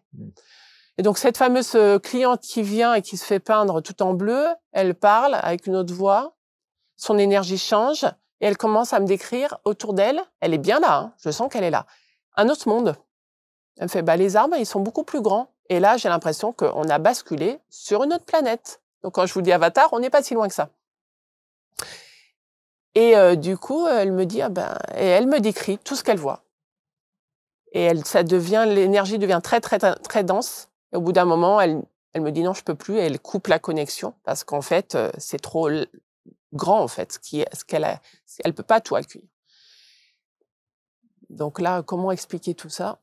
Et donc, cette fameuse cliente qui vient et qui se fait peindre tout en bleu, elle parle avec une autre voix, son énergie change, et elle commence à me décrire autour d'elle, elle est bien là, hein, je sens qu'elle est là, un autre monde. Elle me fait, bah, les arbres, ils sont beaucoup plus grands. Et là, j'ai l'impression qu'on a basculé sur une autre planète. Donc, quand je vous dis Avatar, on n'est pas si loin que ça. Et du coup, elle me dit, et elle me décrit tout ce qu'elle voit. Et l'énergie devient très, très, très dense. Et au bout d'un moment, elle me dit non, je peux plus. Et elle coupe la connexion parce qu'en fait, c'est trop grand en fait. Elle peut pas tout accueillir. Donc là, comment expliquer tout ça?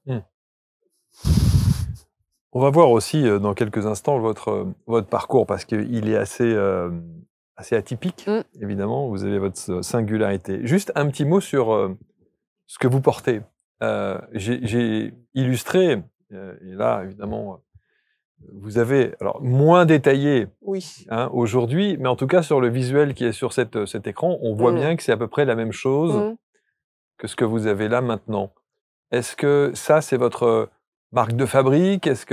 On va voir aussi dans quelques instants votre parcours parce qu'il est assez atypique, évidemment. Vous avez votre singularité. Juste un petit mot sur ce que vous portez. J'ai illustré, et là, évidemment, vous avez, alors moins détaillé aujourd'hui, mais en tout cas sur le visuel qui est sur cet écran, on voit bien que c'est à peu près la même chose que ce que vous avez là maintenant. Est-ce que ça, c'est votre marque de fabrique? Est-ce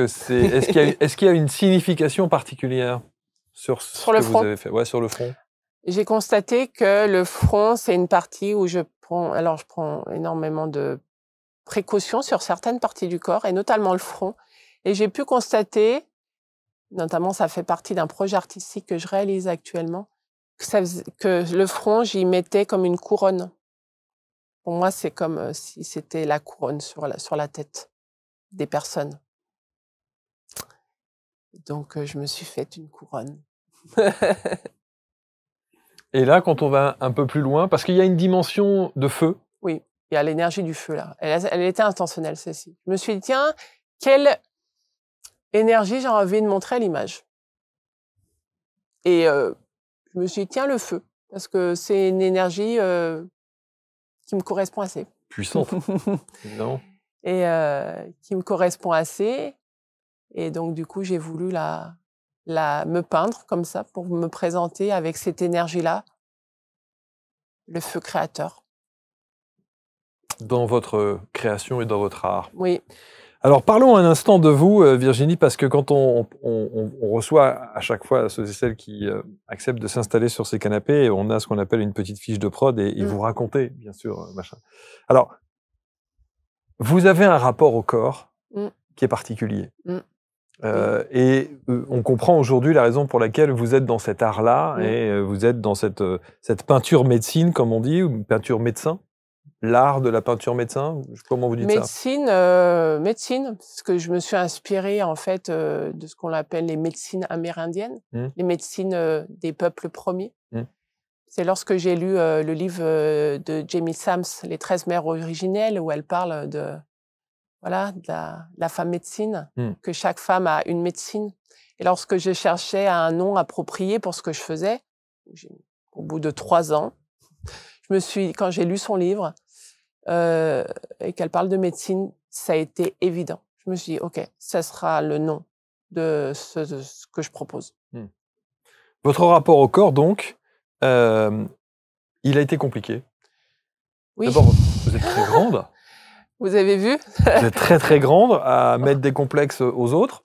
qu'il y a une signification particulière sur ce que vous avez fait? Ouais, sur le front. J'ai constaté que le front, c'est une partie où je prends énormément de précautions sur certaines parties du corps, et notamment le front. Et j'ai pu constater, notamment ça fait partie d'un projet artistique que je réalise actuellement, que le front, j'y mettais comme une couronne. Pour moi, c'est comme si c'était la couronne sur la tête des personnes. Donc, je me suis faite une couronne. Et là, quand on va un peu plus loin, parce qu'il y a une dimension de feu. Oui, il y a l'énergie du feu, là. Elle était intentionnelle, celle-ci. Je me suis dit, tiens, quelle énergie j'ai envie de montrer à l'image. Et je me suis dit, tiens, le feu. Parce que c'est une énergie qui me correspond assez. Puissante, évidemment. Et qui me correspond assez. Et donc, du coup, j'ai voulu me peindre comme ça pour me présenter avec cette énergie-là, le feu créateur. Dans votre création et dans votre art. Oui. Alors, parlons un instant de vous, Virginie, parce que quand on reçoit à chaque fois ceux et celles qui acceptent de s'installer sur ces canapés, on a ce qu'on appelle une petite fiche de prod et vous racontez, bien sûr, machin. Alors, vous avez un rapport au corps qui est particulier. On comprend aujourd'hui la raison pour laquelle vous êtes dans cet art-là et vous êtes dans cette peinture médecine, comme on dit, ou peinture médecin. L'art de la peinture médecin, comment vous dites ça? Médecine, parce que je me suis inspirée en fait de ce qu'on appelle les médecines amérindiennes, les médecines des peuples premiers. C'est lorsque j'ai lu le livre de Jamie Sams, Les 13 mères originelles, où elle parle de la femme médecine, que chaque femme a une médecine. Et lorsque je cherchais un nom approprié pour ce que je faisais, au bout de 3 ans, quand j'ai lu son livre et qu'elle parle de médecine, ça a été évident. Je me suis dit, OK, ça sera le nom de ce que je propose. Votre rapport au corps, donc, il a été compliqué. Oui. D'abord, vous êtes très grande. Vous avez vu? Vous êtes très très grande à mettre des complexes aux autres.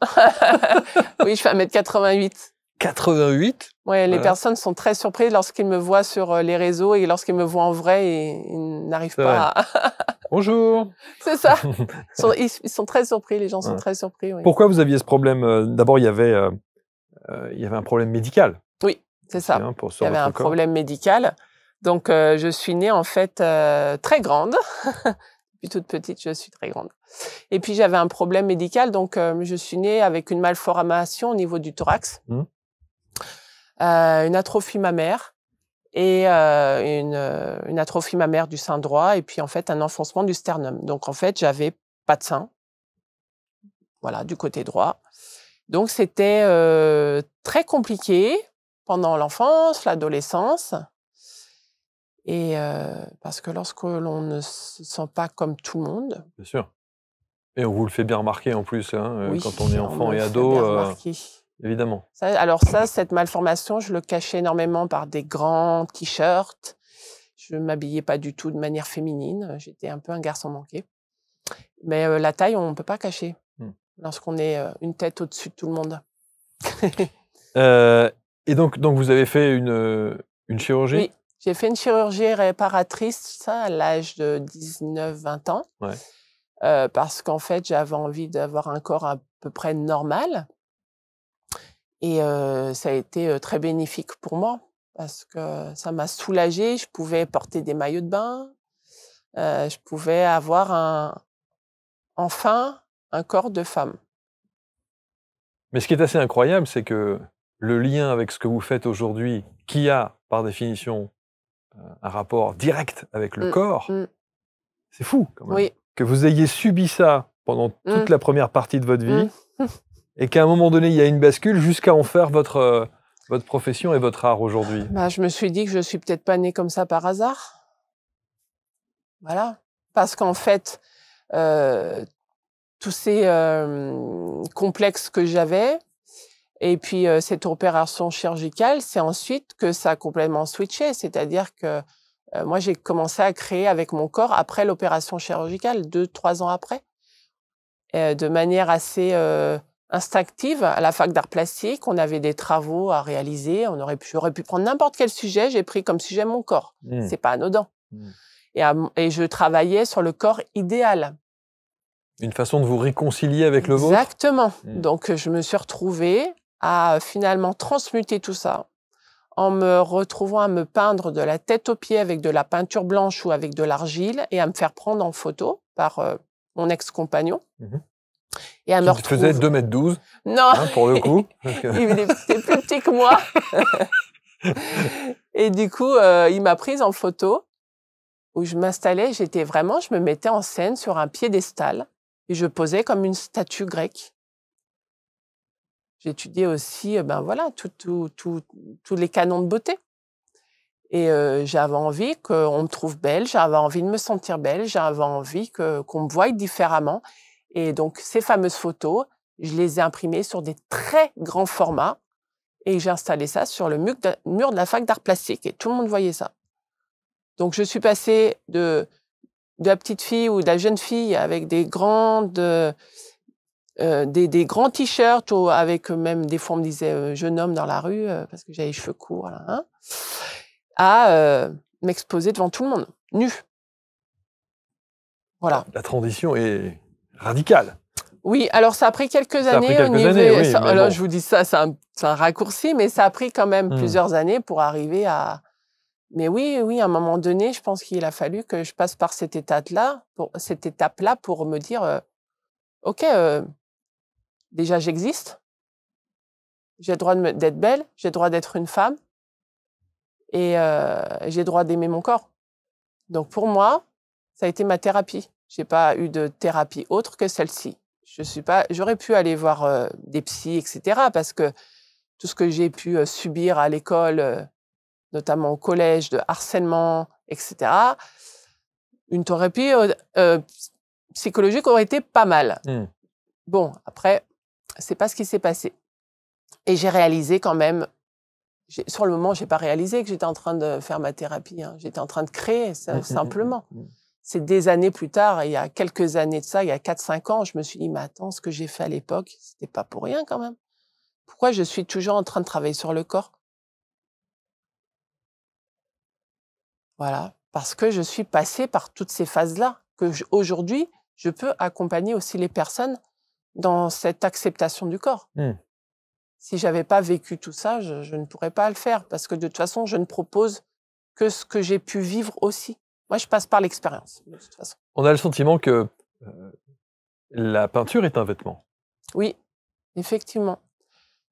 Oui, je fais 1m88. 88? Ouais, les personnes sont très surprises lorsqu'ils me voient sur les réseaux et lorsqu'ils me voient en vrai, ils n'arrivent pas à... Bonjour. C'est ça. Ils sont très surpris, les gens sont très surpris. Oui. Pourquoi vous aviez ce problème? D'abord, il y avait un problème médical. Oui, c'est ça. Il y avait un problème médical. Donc, je suis née en fait très grande. Depuis toute petite, je suis très grande. Et puis, j'avais un problème médical. Donc, je suis née avec une malformation au niveau du thorax, une atrophie mammaire et une atrophie mammaire du sein droit. Et puis, en fait, un enfoncement du sternum. Donc, en fait, j'avais pas de sein. Voilà, du côté droit. Donc, c'était très compliqué pendant l'enfance, l'adolescence. Et parce que lorsque l'on ne se sent pas comme tout le monde... Bien sûr. Et on vous le fait bien remarquer en plus, hein, oui, quand on est enfant et ado. Évidemment. Cette malformation, je le cachais énormément par des grands t-shirts. Je ne m'habillais pas du tout de manière féminine. J'étais un peu un garçon manqué. Mais la taille, on ne peut pas cacher lorsqu'on est une tête au-dessus de tout le monde. Et donc, vous avez fait une chirurgie? Oui. J'ai fait une chirurgie réparatrice à l'âge de 19-20 ans. Parce qu'en fait, j'avais envie d'avoir un corps à peu près normal. Et ça a été très bénéfique pour moi parce que ça m'a soulagée. Je pouvais porter des maillots de bain. Je pouvais avoir enfin un corps de femme. Mais ce qui est assez incroyable, c'est que le lien avec ce que vous faites aujourd'hui, qui a, par définition, un rapport direct avec le corps, c'est fou quand même. Oui. Que vous ayez subi ça pendant toute la première partie de votre vie et qu'à un moment donné, il y a une bascule jusqu'à en faire votre profession et votre art aujourd'hui. Bah, je me suis dit que je suis peut-être pas née comme ça par hasard. Voilà. Parce qu'en fait, tous ces complexes que j'avais, et puis cette opération chirurgicale, c'est ensuite que ça a complètement switché. C'est-à-dire que moi, j'ai commencé à créer avec mon corps après l'opération chirurgicale, 2-3 ans après, de manière assez instinctive. À la fac d'art plastique, on avait des travaux à réaliser. J'aurais pu prendre n'importe quel sujet. J'ai pris comme sujet mon corps. C'est pas anodin. Et je travaillais sur le corps idéal. Une façon de vous réconcilier avec le vôtre? Exactement. Donc, je me suis retrouvée à finalement transmuter tout ça en me retrouvant à me peindre de la tête aux pieds avec de la peinture blanche ou avec de l'argile et à me faire prendre en photo par mon ex-compagnon. Et à me retrouver... faisait 2,12 m. Non, pour le coup. Il était plus petit que moi. Et du coup, il m'a prise en photo où je m'installais, je me mettais en scène sur un piédestal et je posais comme une statue grecque. J'étudiais aussi, tous les canons de beauté. Et j'avais envie qu'on me trouve belle, j'avais envie de me sentir belle, j'avais envie qu'on me voie différemment. Et donc, ces fameuses photos, je les ai imprimées sur des très grands formats et j'ai installé ça sur le mur de la fac d'art plastique et tout le monde voyait ça. Donc, je suis passée de la petite fille ou de la jeune fille avec des grandes... des grands t-shirts avec même des fois on me disait jeune homme dans la rue parce que j'avais les cheveux courts là, hein, à m'exposer devant tout le monde, nue. Voilà. La transition est radicale. Oui, alors ça a pris quelques Ça a pris années quelques années, oui, mais alors bon. je vous dis ça, c'est un raccourci, mais ça a pris quand même plusieurs années pour arriver à... Mais oui, oui, à un moment donné, je pense qu'il a fallu que je passe par cette étape-là pour me dire, OK, déjà j'existe, j'ai le droit d'être belle, j'ai le droit d'être une femme et j'ai le droit d'aimer mon corps. Donc pour moi, ça a été ma thérapie. J'ai pas eu de thérapie autre que celle-ci. J'aurais pu aller voir des psys, etc. Parce que tout ce que j'ai pu subir à l'école, notamment au collège, de harcèlement, etc. Une thérapie psychologique aurait été pas mal. Bon, après, c'est pas ce qui s'est passé. Et j'ai réalisé quand même, sur le moment, j'ai pas réalisé que j'étais en train de faire ma thérapie. Hein. J'étais en train de créer, simplement. C'est des années plus tard, il y a quelques années de ça, il y a 4-5 ans, je me suis dit, mais attends, ce que j'ai fait à l'époque, c'était pas pour rien quand même. Pourquoi je suis toujours en train de travailler sur le corps? Voilà, parce que je suis passée par toutes ces phases-là, aujourd'hui, je peux accompagner aussi les personnes dans cette acceptation du corps. Si j'avais pas vécu tout ça, je ne pourrais pas le faire, parce que de toute façon, je ne propose que ce que j'ai pu vivre aussi. Moi, je passe par l'expérience, de toute façon. On a le sentiment que la peinture est un vêtement. Oui, effectivement.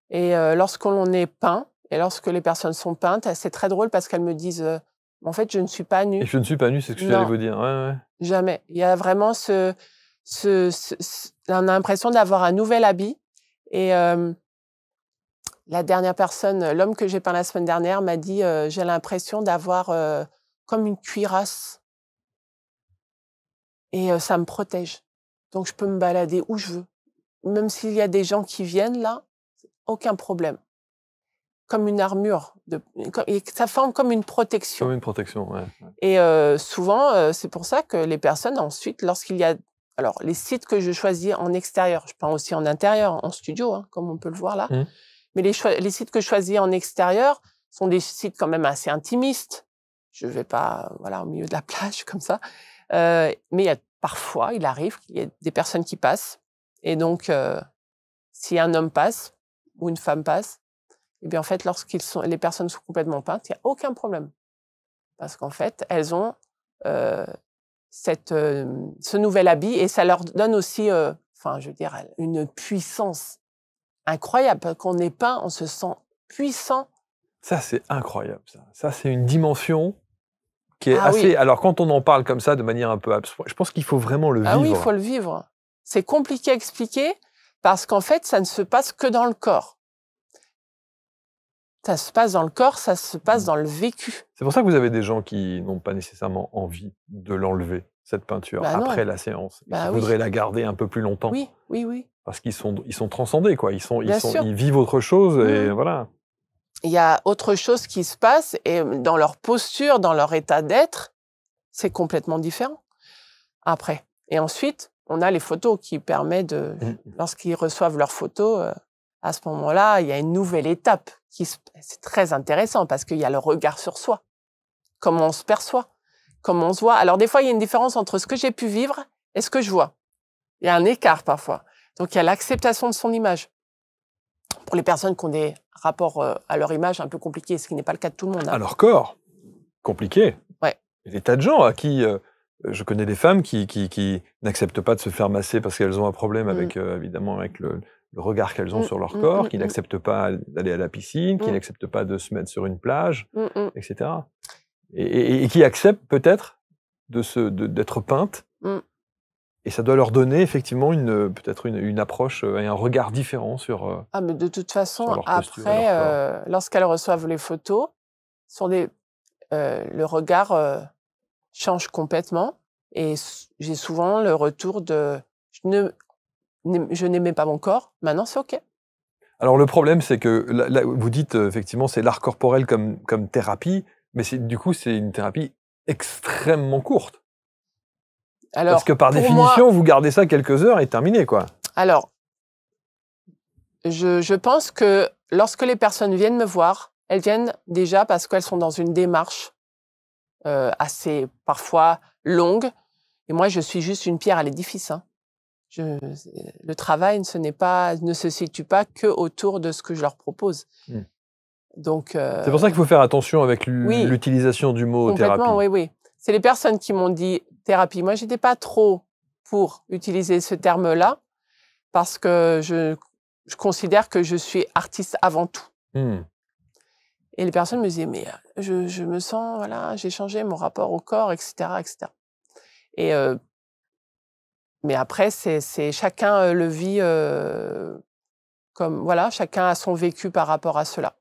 Et lorsqu'on est peint, et lorsque les personnes sont peintes, c'est très drôle parce qu'elles me disent en fait, je ne suis pas nue. Et je ne suis pas nue, c'est ce que j'allais vous dire. Ouais, ouais. Jamais. Il y a vraiment on a l'impression d'avoir un nouvel habit. Et la dernière personne, l'homme que j'ai peint la semaine dernière, m'a dit j'ai l'impression d'avoir comme une cuirasse. Et ça me protège. Donc, je peux me balader où je veux. Même s'il y a des gens qui viennent là, aucun problème. Comme une armure. Et ça forme comme une protection. Comme une protection, ouais. Et souvent, c'est pour ça que les personnes, ensuite, lorsqu'il y a... Alors, les sites que je choisis en extérieur, je peins aussi en intérieur, en studio, hein, comme on peut le voir là. Mais les sites que je choisis en extérieur sont des sites quand même assez intimistes. Je ne vais pas au milieu de la plage comme ça. Mais parfois, il arrive qu'il y ait des personnes qui passent. Et donc, si un homme passe ou une femme passe, et bien en fait, les personnes sont complètement peintes, il n'y a aucun problème. Parce qu'en fait, elles ont ce nouvel habit et ça leur donne aussi, une puissance incroyable. Quand on est peint, on se sent puissant. Ça, c'est incroyable. Ça, c'est une dimension qui est assez... Oui. Alors, quand on en parle comme ça, de manière un peu abstraite, je pense qu'il faut vraiment le vivre. Ah oui, il faut le vivre. C'est compliqué à expliquer parce qu'en fait, ça ne se passe que dans le corps. Ça se passe dans le corps, ça se passe dans le vécu. C'est pour ça que vous avez des gens qui n'ont pas nécessairement envie de l'enlever, cette peinture, après la séance. Ils voudraient la garder un peu plus longtemps. Oui, oui, oui. Parce qu'ils sont transcendés, quoi. Ils vivent autre chose et voilà. Il y a autre chose qui se passe et dans leur posture, dans leur état d'être, c'est complètement différent. Après. Et ensuite, on a les photos qui permettent lorsqu'ils reçoivent leurs photos, à ce moment-là, il y a une nouvelle étape. C'est très intéressant parce qu'il y a le regard sur soi. Comment on se perçoit, comment on se voit. Alors des fois, il y a une différence entre ce que j'ai pu vivre et ce que je vois. Il y a un écart parfois. Donc il y a l'acceptation de son image. Pour les personnes qui ont des rapports à leur image un peu compliqués, ce qui n'est pas le cas de tout le monde. Hein. À leur corps, compliqué. Ouais. Il y a des tas de gens à qui... je connais des femmes qui n'acceptent pas de se faire masser parce qu'elles ont un problème avec, évidemment, avec le regard qu'elles ont sur leur corps, qui n'acceptent pas d'aller à la piscine, qui n'acceptent pas de se mettre sur une plage, etc. Et qui acceptent peut-être d'être peintes. Et ça doit leur donner effectivement peut-être une approche et un regard différent sur. Mais de toute façon, posture, après, lorsqu'elles reçoivent les photos, le regard change complètement. Et j'ai souvent le retour de je n'aimais pas mon corps, maintenant c'est OK. Alors le problème, c'est que là, vous dites effectivement c'est l'art corporel comme thérapie, mais du coup c'est une thérapie extrêmement courte. Alors, parce que par définition, vous gardez ça quelques heures et terminé, quoi. Alors, je pense que lorsque les personnes viennent me voir, elles viennent déjà parce qu'elles sont dans une démarche assez parfois longue. Et moi, je suis juste une pierre à l'édifice. Hein. Le travail, ne se situe pas que autour de ce que je leur propose. Mmh. Donc, c'est pour ça qu'il faut faire attention avec oui, l'utilisation du mot thérapie. complètement, oui, oui. C'est les personnes qui m'ont dit thérapie. Moi, j'étais pas trop pour utiliser ce terme-là parce que je considère que je suis artiste avant tout. Mmh. Et les personnes me disaient, mais je me sens, voilà, j'ai changé mon rapport au corps, etc., etc. Et mais après, c'est chacun le vit comme, voilà, chacun a son vécu par rapport à cela.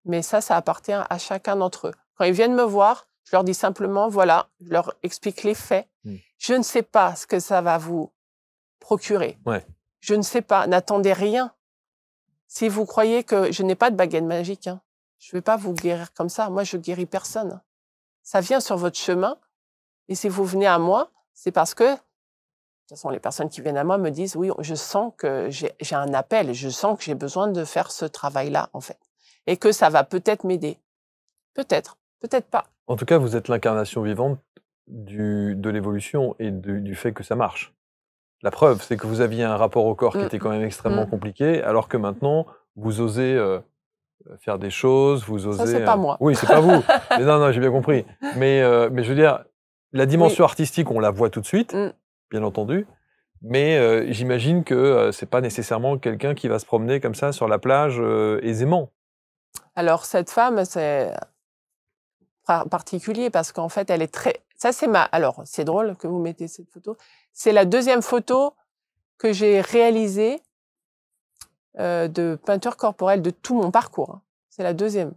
Mais ça appartient à chacun d'entre eux. Quand ils viennent me voir, je leur dis simplement, voilà, je leur explique les faits. Mmh. Je ne sais pas ce que ça va vous procurer. Ouais. Je ne sais pas, n'attendez rien. Si vous croyez que je n'ai pas de baguette magique, hein, je ne vais pas vous guérir comme ça. Moi, je guéris personne. Ça vient sur votre chemin. Et si vous venez à moi, c'est parce que, de toute façon, les personnes qui viennent à moi me disent, oui, je sens que j'ai un appel, je sens que j'ai besoin de faire ce travail-là, en fait. Et que ça va peut-être m'aider. Peut-être, peut-être pas. En tout cas, vous êtes l'incarnation vivante de l'évolution et du fait que ça marche. La preuve, c'est que vous aviez un rapport au corps qui était quand même extrêmement compliqué, alors que maintenant, vous osez faire des choses, vous osez... Ça, c'est pas moi. Oui, c'est pas vous. Mais non, j'ai bien compris. Mais je veux dire, la dimension artistique, on la voit tout de suite, bien entendu. Mais j'imagine que c'est pas nécessairement quelqu'un qui va se promener comme ça sur la plage aisément. Alors, cette femme, c'est particulier parce qu'en fait, elle est très... Ça, c'est Alors, c'est drôle que vous mettez cette photo. C'est la deuxième photo que j'ai réalisée de peinture corporelle de tout mon parcours. C'est la deuxième.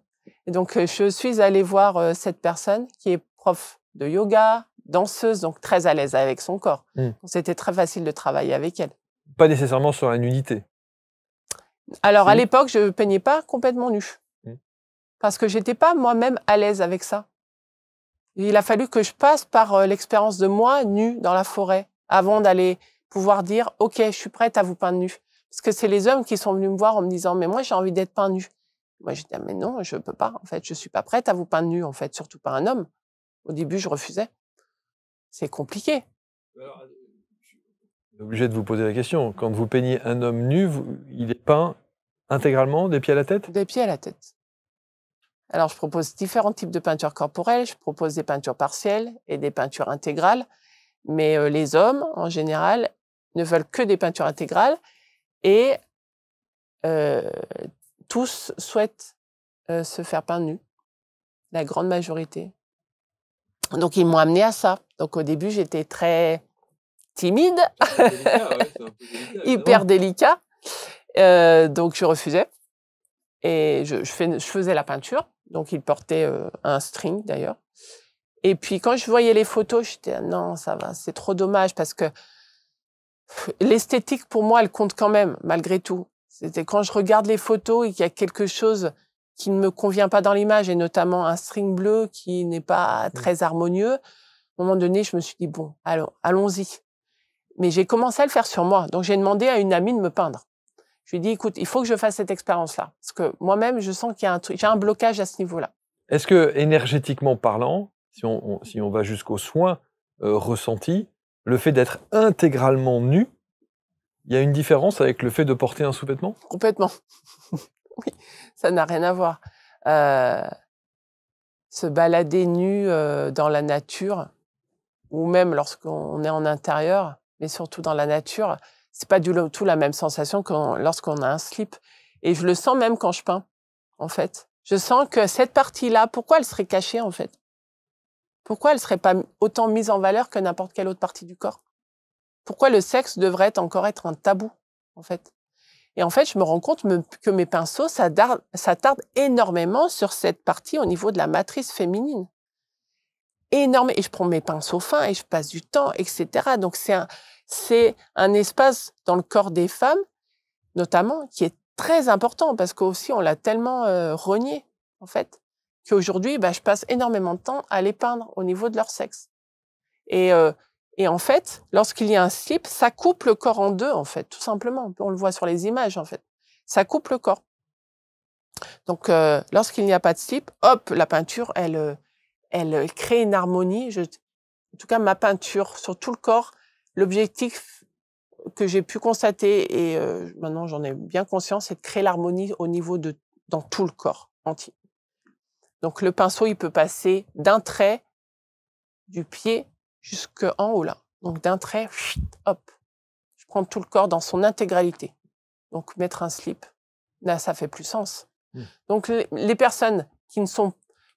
Et donc, je suis allée voir cette personne qui est prof de yoga, danseuse, donc très à l'aise avec son corps. C'était très facile de travailler avec elle. Pas nécessairement sur la nudité. Alors, à l'époque, je ne peignais pas complètement nue. Parce que j'étais pas moi-même à l'aise avec ça. Il a fallu que je passe par l'expérience de moi nue dans la forêt avant d'aller pouvoir dire « Ok, je suis prête à vous peindre nue ». Parce que c'est les hommes qui sont venus me voir en me disant « Mais moi, j'ai envie d'être peint nue ». Moi, j'ai dit « Mais non, je peux pas. En fait, je suis pas prête à vous peindre nue, en fait, surtout pas un homme ». Au début, je refusais. C'est compliqué. Alors, je suis obligé de vous poser la question. Quand vous peignez un homme nu, il est peint intégralement, des pieds à la tête? Des pieds à la tête. Alors, je propose différents types de peintures corporelles. Je propose des peintures partielles et des peintures intégrales. Mais les hommes, en général, ne veulent que des peintures intégrales. Et tous souhaitent se faire peindre nus. La grande majorité. Donc, ils m'ont amené à ça. Donc, au début, j'étais très timide. Hyper délicat. Donc, je refusais. Et je faisais la peinture. Donc, il portait un string, d'ailleurs. Et puis, quand je voyais les photos, j'étais non, ça va, c'est trop dommage parce que l'esthétique, pour moi, elle compte quand même, malgré tout. C'était quand je regarde les photos et qu'il y a quelque chose qui ne me convient pas dans l'image, et notamment un string bleu qui n'est pas très harmonieux. À un moment donné, je me suis dit, bon, allons-y. Mais j'ai commencé à le faire sur moi. Donc, j'ai demandé à une amie de me peindre. Je lui ai dit, écoute, il faut que je fasse cette expérience-là. Parce que moi-même, je sens qu'il y a un truc, j'ai un blocage à ce niveau-là. Est-ce que, énergétiquement parlant, si on va jusqu'aux soins ressentis, le fait d'être intégralement nu, il y a une différence avec le fait de porter un sous-vêtement? Complètement. Oui, ça n'a rien à voir. Se balader nu dans la nature, ou même lorsqu'on est en intérieur, mais surtout dans la nature, c'est pas du tout la même sensation que lorsqu'on a un slip. Et je le sens même quand je peins, en fait. Je sens que cette partie-là, pourquoi elle serait cachée, en fait? Pourquoi elle serait pas autant mise en valeur que n'importe quelle autre partie du corps? Pourquoi le sexe devrait encore être un tabou, en fait? Et en fait, je me rends compte que mes pinceaux s'attardent énormément sur cette partie au niveau de la matrice féminine. Énorme. Et je prends mes pinceaux fins et je passe du temps, etc. Donc, c'est un espace dans le corps des femmes, notamment, qui est très important parce qu'aussi, on l'a tellement renié, en fait, qu'aujourd'hui, je passe énormément de temps à les peindre au niveau de leur sexe. Et en fait, lorsqu'il y a un slip, ça coupe le corps en deux, en fait, tout simplement. On le voit sur les images, en fait. Ça coupe le corps. Donc, lorsqu'il n'y a pas de slip, hop, la peinture, elle crée une harmonie. En tout cas, ma peinture sur tout le corps, l'objectif que j'ai pu constater, et maintenant j'en ai bien conscience, c'est de créer l'harmonie au niveau dans tout le corps entier. Donc le pinceau, il peut passer d'un trait du pied jusqu'en haut là. Donc d'un trait, hop, je prends tout le corps dans son intégralité. Donc mettre un slip, là ça fait plus sens. Donc les personnes qui ne sont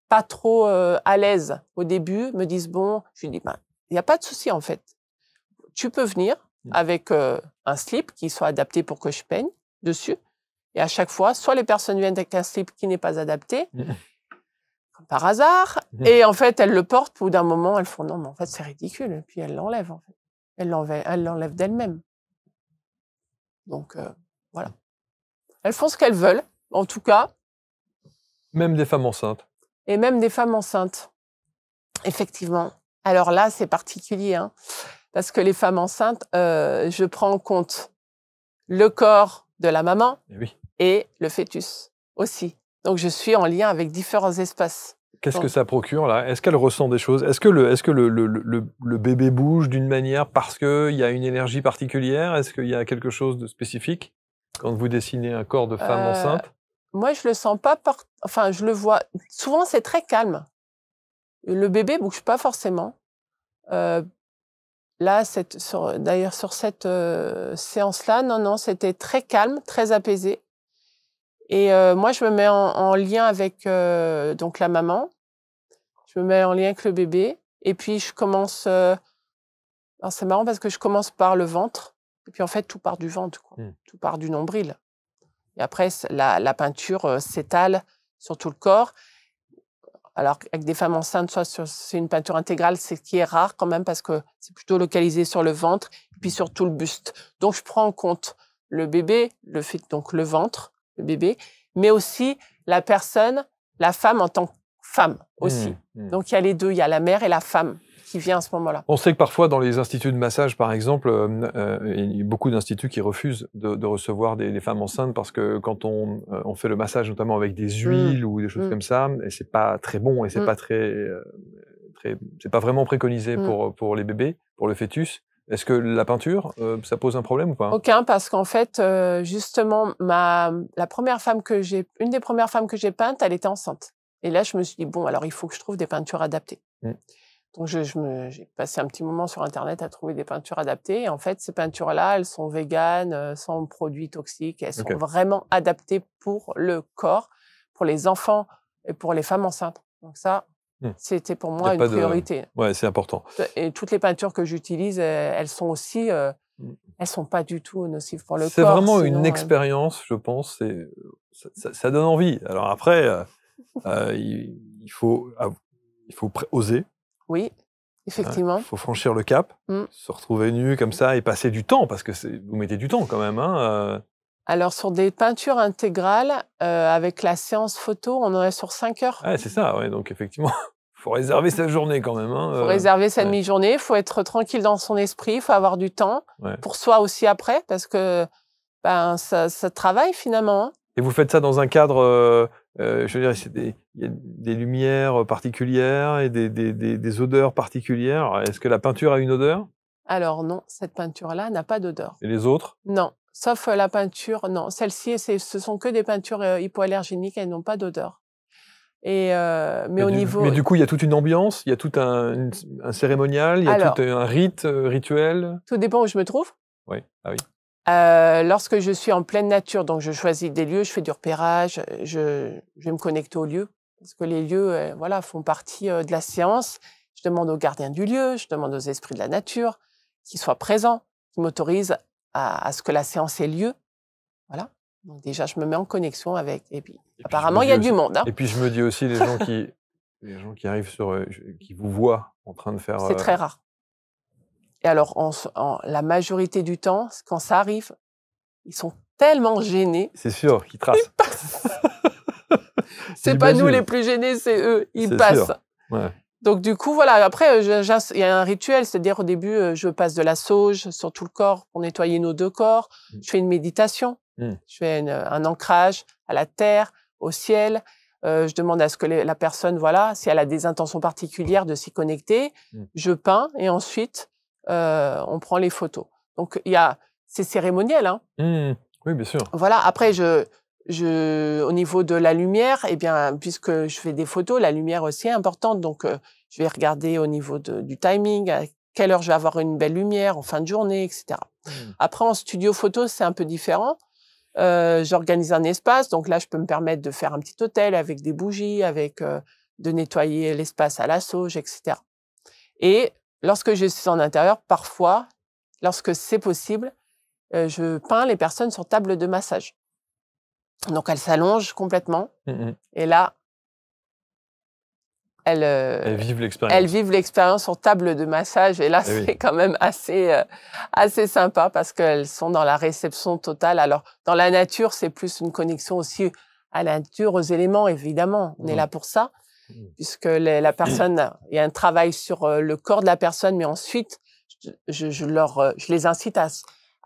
pas trop à l'aise au début me disent bon, je lui dis ben, il n'y a pas de souci en fait. Tu peux venir avec un slip qui soit adapté pour que je peigne dessus. Et à chaque fois, soit les personnes viennent avec un slip qui n'est pas adapté, comme par hasard, et en fait, elles le portent, au bout d'un moment, elles font non, mais en fait, c'est ridicule. Et puis elles l'enlèvent, en fait. Elles l'enlèvent d'elles-mêmes. Donc, voilà. Elles font ce qu'elles veulent, en tout cas. Même des femmes enceintes. Et même des femmes enceintes. Effectivement. Alors là, c'est particulier, hein. Parce que les femmes enceintes, je prends en compte le corps de la maman et le fœtus aussi. Donc, je suis en lien avec différents espaces. Qu'est-ce que ça procure, là? Est-ce qu'elle ressent des choses? Est-ce que le bébé bouge d'une manière parce qu'il y a une énergie particulière? Est-ce qu'il y a quelque chose de spécifique quand vous dessinez un corps de femme enceinte? Moi, je le sens pas. Enfin, je le vois. Souvent, c'est très calme. Le bébé bouge pas forcément. Là, d'ailleurs, sur cette séance-là, non, c'était très calme, très apaisé. Et moi, je me mets en lien avec donc la maman. Je me mets en lien avec le bébé. Et puis, je commence... alors, c'est marrant parce que je commence par le ventre. Et puis, en fait, tout part du ventre, quoi. Tout part du nombril. Et après, la peinture s'étale sur tout le corps. Alors, avec des femmes enceintes, soit c'est une peinture intégrale, c'est ce qui est rare quand même parce que c'est plutôt localisé sur le ventre et puis sur tout le buste. Donc, je prends en compte le bébé, donc le ventre, le bébé, mais aussi la personne, la femme en tant que femme aussi. Donc, il y a les deux, il y a la mère et la femme qui vient à ce moment-là. On sait que parfois, dans les instituts de massage, par exemple, il y a beaucoup d'instituts qui refusent de recevoir des femmes enceintes parce que quand on fait le massage, notamment avec des huiles ou des choses comme ça, et c'est pas très bon et c'est pas c'est pas vraiment préconisé pour les bébés, pour le fœtus. Est-ce que la peinture, ça pose un problème ou pas? Aucun, parce qu'en fait, justement, une des premières femmes que j'ai peintes, elle était enceinte. Et là, je me suis dit bon, alors il faut que je trouve des peintures adaptées. Donc, j'ai passé un petit moment sur Internet à trouver des peintures adaptées. Et en fait, ces peintures-là, elles sont véganes, sans produits toxiques. Elles sont vraiment adaptées pour le corps, pour les enfants et pour les femmes enceintes. Donc ça, c'était pour moi une priorité. Ouais, c'est important. Et toutes les peintures que j'utilise, elles sont aussi... elles sont pas du tout nocives pour le corps. C'est vraiment une expérience, je pense. Ça donne envie. Alors après, il faut oser. Oui, effectivement. Il faut franchir le cap, se retrouver nu comme ça et passer du temps, parce que vous mettez du temps quand même. Alors, sur des peintures intégrales, avec la séance photo, on en est sur 5 heures. Ouais, c'est ça, ouais, donc effectivement, il faut réserver sa journée quand même. Il faut réserver sa demi-journée, il faut être tranquille dans son esprit, il faut avoir du temps pour soi aussi après, parce que ça travaille finalement. Hein. Et vous faites ça dans un cadre, je veux dire, il y a des lumières particulières et des odeurs particulières. Est-ce que la peinture a une odeur? Alors non, cette peinture-là n'a pas d'odeur. Et les autres? Non, sauf la peinture, non. Celle-ci, ce sont que des peintures hypoallergéniques, elles n'ont pas d'odeur. Mais au niveau... Mais du coup, il y a toute une ambiance, il y a tout un cérémonial, il y a tout un rituel? Tout dépend où je me trouve. Oui, ah oui. Lorsque je suis en pleine nature, donc je choisis des lieux, je fais du repérage, je vais me connecter aux lieux, parce que les lieux font partie de la séance. Je demande aux gardiens du lieu, je demande aux esprits de la nature qu'ils soient présents, qui m'autorisent à ce que la séance ait lieu. Voilà. Donc déjà, je me mets en connexion avec. Et puis apparemment, il y a du monde. Hein. Et puis je me dis aussi, les gens qui arrivent qui vous voient en train de faire. C'est très rare. Et alors, la majorité du temps, quand ça arrive, ils sont tellement gênés. C'est sûr, qu'ils tracent. Ils passent. C'est pas nous les plus gênés, c'est eux. Ils passent. Ouais. Donc, du coup, voilà. Après, il y a un rituel. C'est-à-dire, au début, je passe de la sauge sur tout le corps pour nettoyer nos deux corps. Je fais une méditation. Je fais un ancrage à la terre, au ciel. Je demande à ce que la personne, si elle a des intentions particulières, de s'y connecter. Je peins et ensuite... on prend les photos. Donc, il y a c'est cérémoniel, hein. Oui, bien sûr. Voilà. Après, au niveau de la lumière, eh bien, puisque je fais des photos, la lumière aussi est importante. Donc, je vais regarder au niveau du timing, à quelle heure je vais avoir une belle lumière en fin de journée, etc. Après, en studio photo, c'est un peu différent. J'organise un espace. Donc là, je peux me permettre de faire un petit hôtel avec des bougies, de nettoyer l'espace à la sauge, etc. Et lorsque je suis en intérieur, parfois, lorsque c'est possible, je peins les personnes sur table de massage. Donc, elles s'allongent complètement. Et là, elles vivent l'expérience. Elles vivent l'expérience sur table de massage. Et là, c'est quand même assez sympa parce qu'elles sont dans la réception totale. Alors, dans la nature, c'est plus une connexion aussi à la nature, aux éléments, évidemment. On est là pour ça. Puisque la personne, il y a un travail sur le corps de la personne, mais ensuite, je les incite à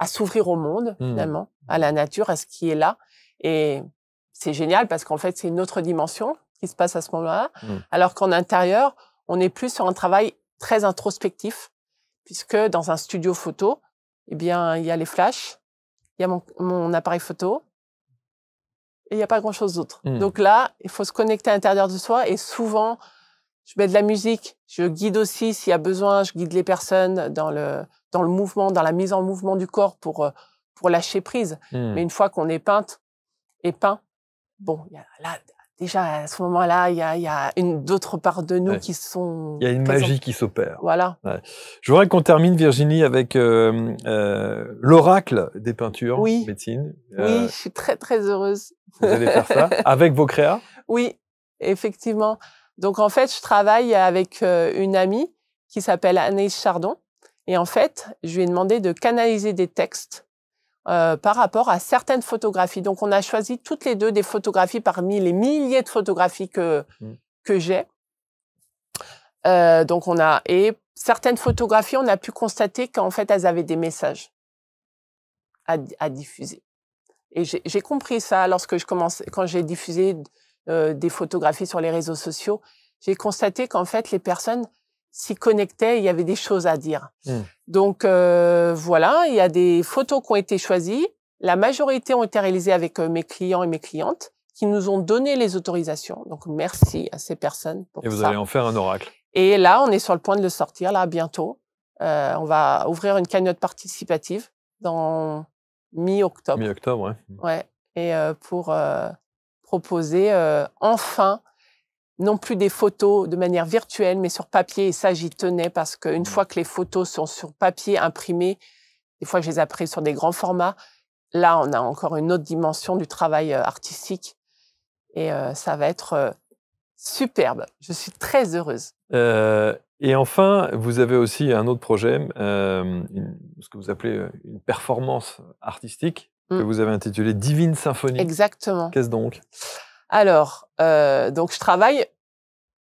s'ouvrir au monde, finalement, à la nature, à ce qui est là. Et c'est génial parce qu'en fait, c'est une autre dimension qui se passe à ce moment-là. Alors qu'en intérieur, on est plus sur un travail très introspectif, puisque dans un studio photo, eh bien, il y a les flashs, il y a mon appareil photo, et il n'y a pas grand-chose d'autre. Donc là, il faut se connecter à l'intérieur de soi, et souvent, je mets de la musique, je guide aussi, s'il y a besoin, je guide les personnes dans le mouvement, dans la mise en mouvement du corps pour lâcher prise. Mais une fois qu'on est peint, bon, là, déjà, à ce moment-là, il y a d'autres parts de nous qui sont... Il y a une magie qui s'opère. Voilà. Je voudrais qu'on termine, Virginie, avec l'oracle des peintures, Médecine. Oui, je suis très, très heureuse. Vous allez faire ça avec vos créas? Oui, effectivement. Donc, en fait, je travaille avec une amie qui s'appelle Anaïs Chardon. Et en fait, je lui ai demandé de canaliser des textes par rapport à certaines photographies. Donc, on a choisi toutes les deux des photographies parmi les milliers de photographies que j'ai. Donc, et certaines photographies, on a pu constater qu'en fait, elles avaient des messages à diffuser. Et j'ai compris ça quand j'ai diffusé des photographies sur les réseaux sociaux. J'ai constaté qu'en fait, les personnes s'y connectaient, il y avait des choses à dire. Donc, voilà, il y a des photos qui ont été choisies. La majorité ont été réalisées avec mes clients et mes clientes qui nous ont donné les autorisations. Donc, merci à ces personnes pour ça. Et vous allez en faire un oracle. Et là, on est sur le point de le sortir, là, bientôt. On va ouvrir une cagnotte participative dans mi-octobre. Mi-octobre, ouais. Ouais. Et pour proposer enfin non plus des photos de manière virtuelle, mais sur papier. Et ça, j'y tenais parce qu'une fois que les photos sont sur papier, imprimées, des fois, je les ai prises sur des grands formats. Là, on a encore une autre dimension du travail artistique. Et ça va être superbe. Je suis très heureuse. Et enfin, vous avez aussi un autre projet, ce que vous appelez une performance artistique, que vous avez intitulé Divine Symphonie. Exactement. Qu'est-ce donc? Alors, donc je travaille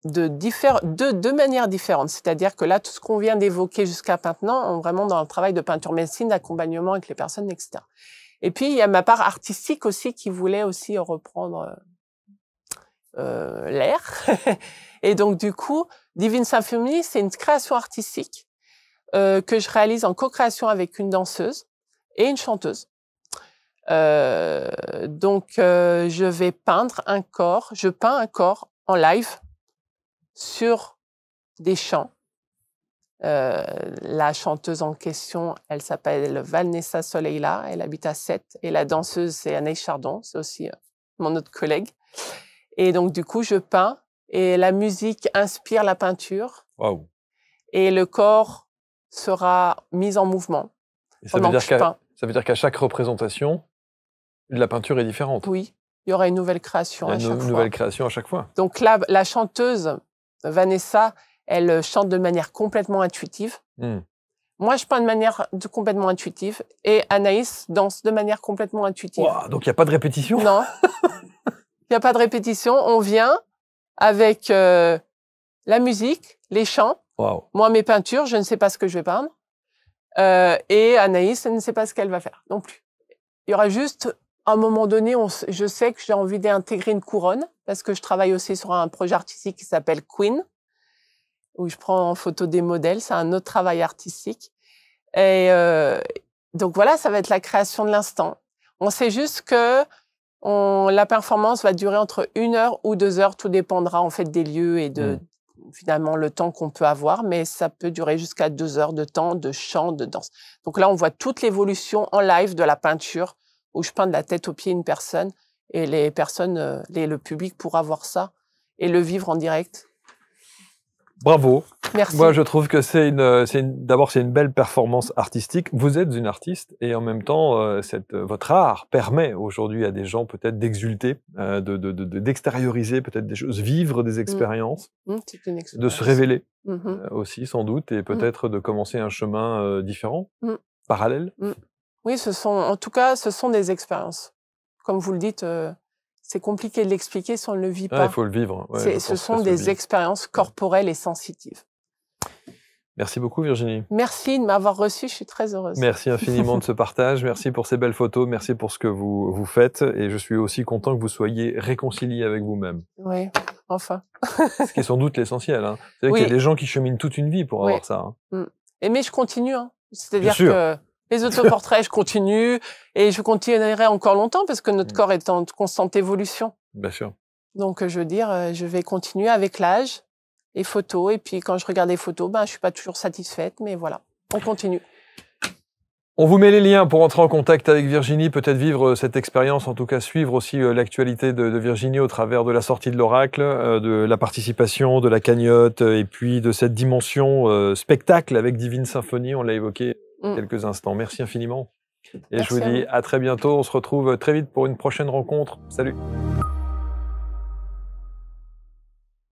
de manière différente. C'est-à-dire que là, tout ce qu'on vient d'évoquer jusqu'à maintenant, on est vraiment dans le travail de peinture médecine, d'accompagnement avec les personnes, etc. Et puis, il y a ma part artistique aussi qui voulait aussi reprendre l'air. Et donc, du coup, Divine Symphonie, c'est une création artistique que je réalise en co-création avec une danseuse et une chanteuse. Donc, je vais peindre un corps. Je peins un corps en live sur des chants. La chanteuse en question, elle s'appelle Vanessa Soleila, elle habite à Sète. Et la danseuse, c'est Anaïs Chardon, c'est aussi mon autre collègue. Et donc, du coup, je peins et la musique inspire la peinture. Waouh. Et le corps sera mis en mouvement pendant que je peins. Ça veut dire qu'à chaque représentation, la peinture est différente. Oui, il y aura une nouvelle création à chaque fois. Une nouvelle création à chaque fois. Donc là, la chanteuse, Vanessa, elle chante de manière complètement intuitive. Moi, je peins de manière complètement intuitive. Et Anaïs danse de manière complètement intuitive. Wow, donc il n'y a pas de répétition? Non. Il n'y a pas de répétition. On vient avec la musique, les chants. Wow. Moi, mes peintures, je ne sais pas ce que je vais peindre. Et Anaïs, elle ne sait pas ce qu'elle va faire non plus. Il y aura juste, à un moment donné, je sais que j'ai envie d'intégrer une couronne parce que je travaille aussi sur un projet artistique qui s'appelle Queen, où je prends en photo des modèles. C'est un autre travail artistique. Et Donc voilà, ça va être la création de l'instant. On sait juste que la performance va durer entre 1 heure ou 2 heures, tout dépendra en fait des lieux et de finalement le temps qu'on peut avoir, mais ça peut durer jusqu'à 2 heures de temps de chant, de danse. Donc là, on voit toute l'évolution en live de la peinture, où je peins de la tête aux pieds une personne, et les personnes, le public pourra voir ça et le vivre en direct. Bravo. Merci. Moi, je trouve que d'abord, c'est une belle performance artistique. Vous êtes une artiste et en même temps, votre art permet aujourd'hui à des gens peut-être d'exulter, d'extérioriser peut-être des choses, vivre des expériences, C'est une expérience. de se révéler aussi sans doute et peut-être de commencer un chemin différent, parallèle. Oui, en tout cas, ce sont des expériences. Comme vous le dites, c'est compliqué de l'expliquer si on ne le vit pas. Il faut le vivre. Ouais, ce sont des expériences corporelles et sensitives. Merci beaucoup Virginie. Merci de m'avoir reçue, je suis très heureuse. Merci infiniment de ce partage, merci pour ces belles photos, merci pour ce que vous faites et je suis aussi content que vous soyez réconciliés avec vous-même. Oui, enfin. Ce qui est sans doute l'essentiel. Hein. C'est vrai qu'il y a des gens qui cheminent toute une vie pour avoir ça. Hein. Mais je continue. Hein. C'est-à-dire que les autoportraits, je continue et je continuerai encore longtemps parce que notre corps est en constante évolution. Bien sûr. Donc, je veux dire, je vais continuer avec l'âge, les photos. Et puis, quand je regarde les photos, je suis pas toujours satisfaite, mais voilà, on continue. On vous met les liens pour entrer en contact avec Virginie, peut-être vivre cette expérience, en tout cas suivre aussi l'actualité de Virginie au travers de la sortie de l'Oracle, de la participation, de la cagnotte, et puis de cette dimension spectacle avec Divine Symphonie, on l'a évoqué quelques instants. Merci infiniment. Et je vous dis à très bientôt, on se retrouve très vite pour une prochaine rencontre. Salut.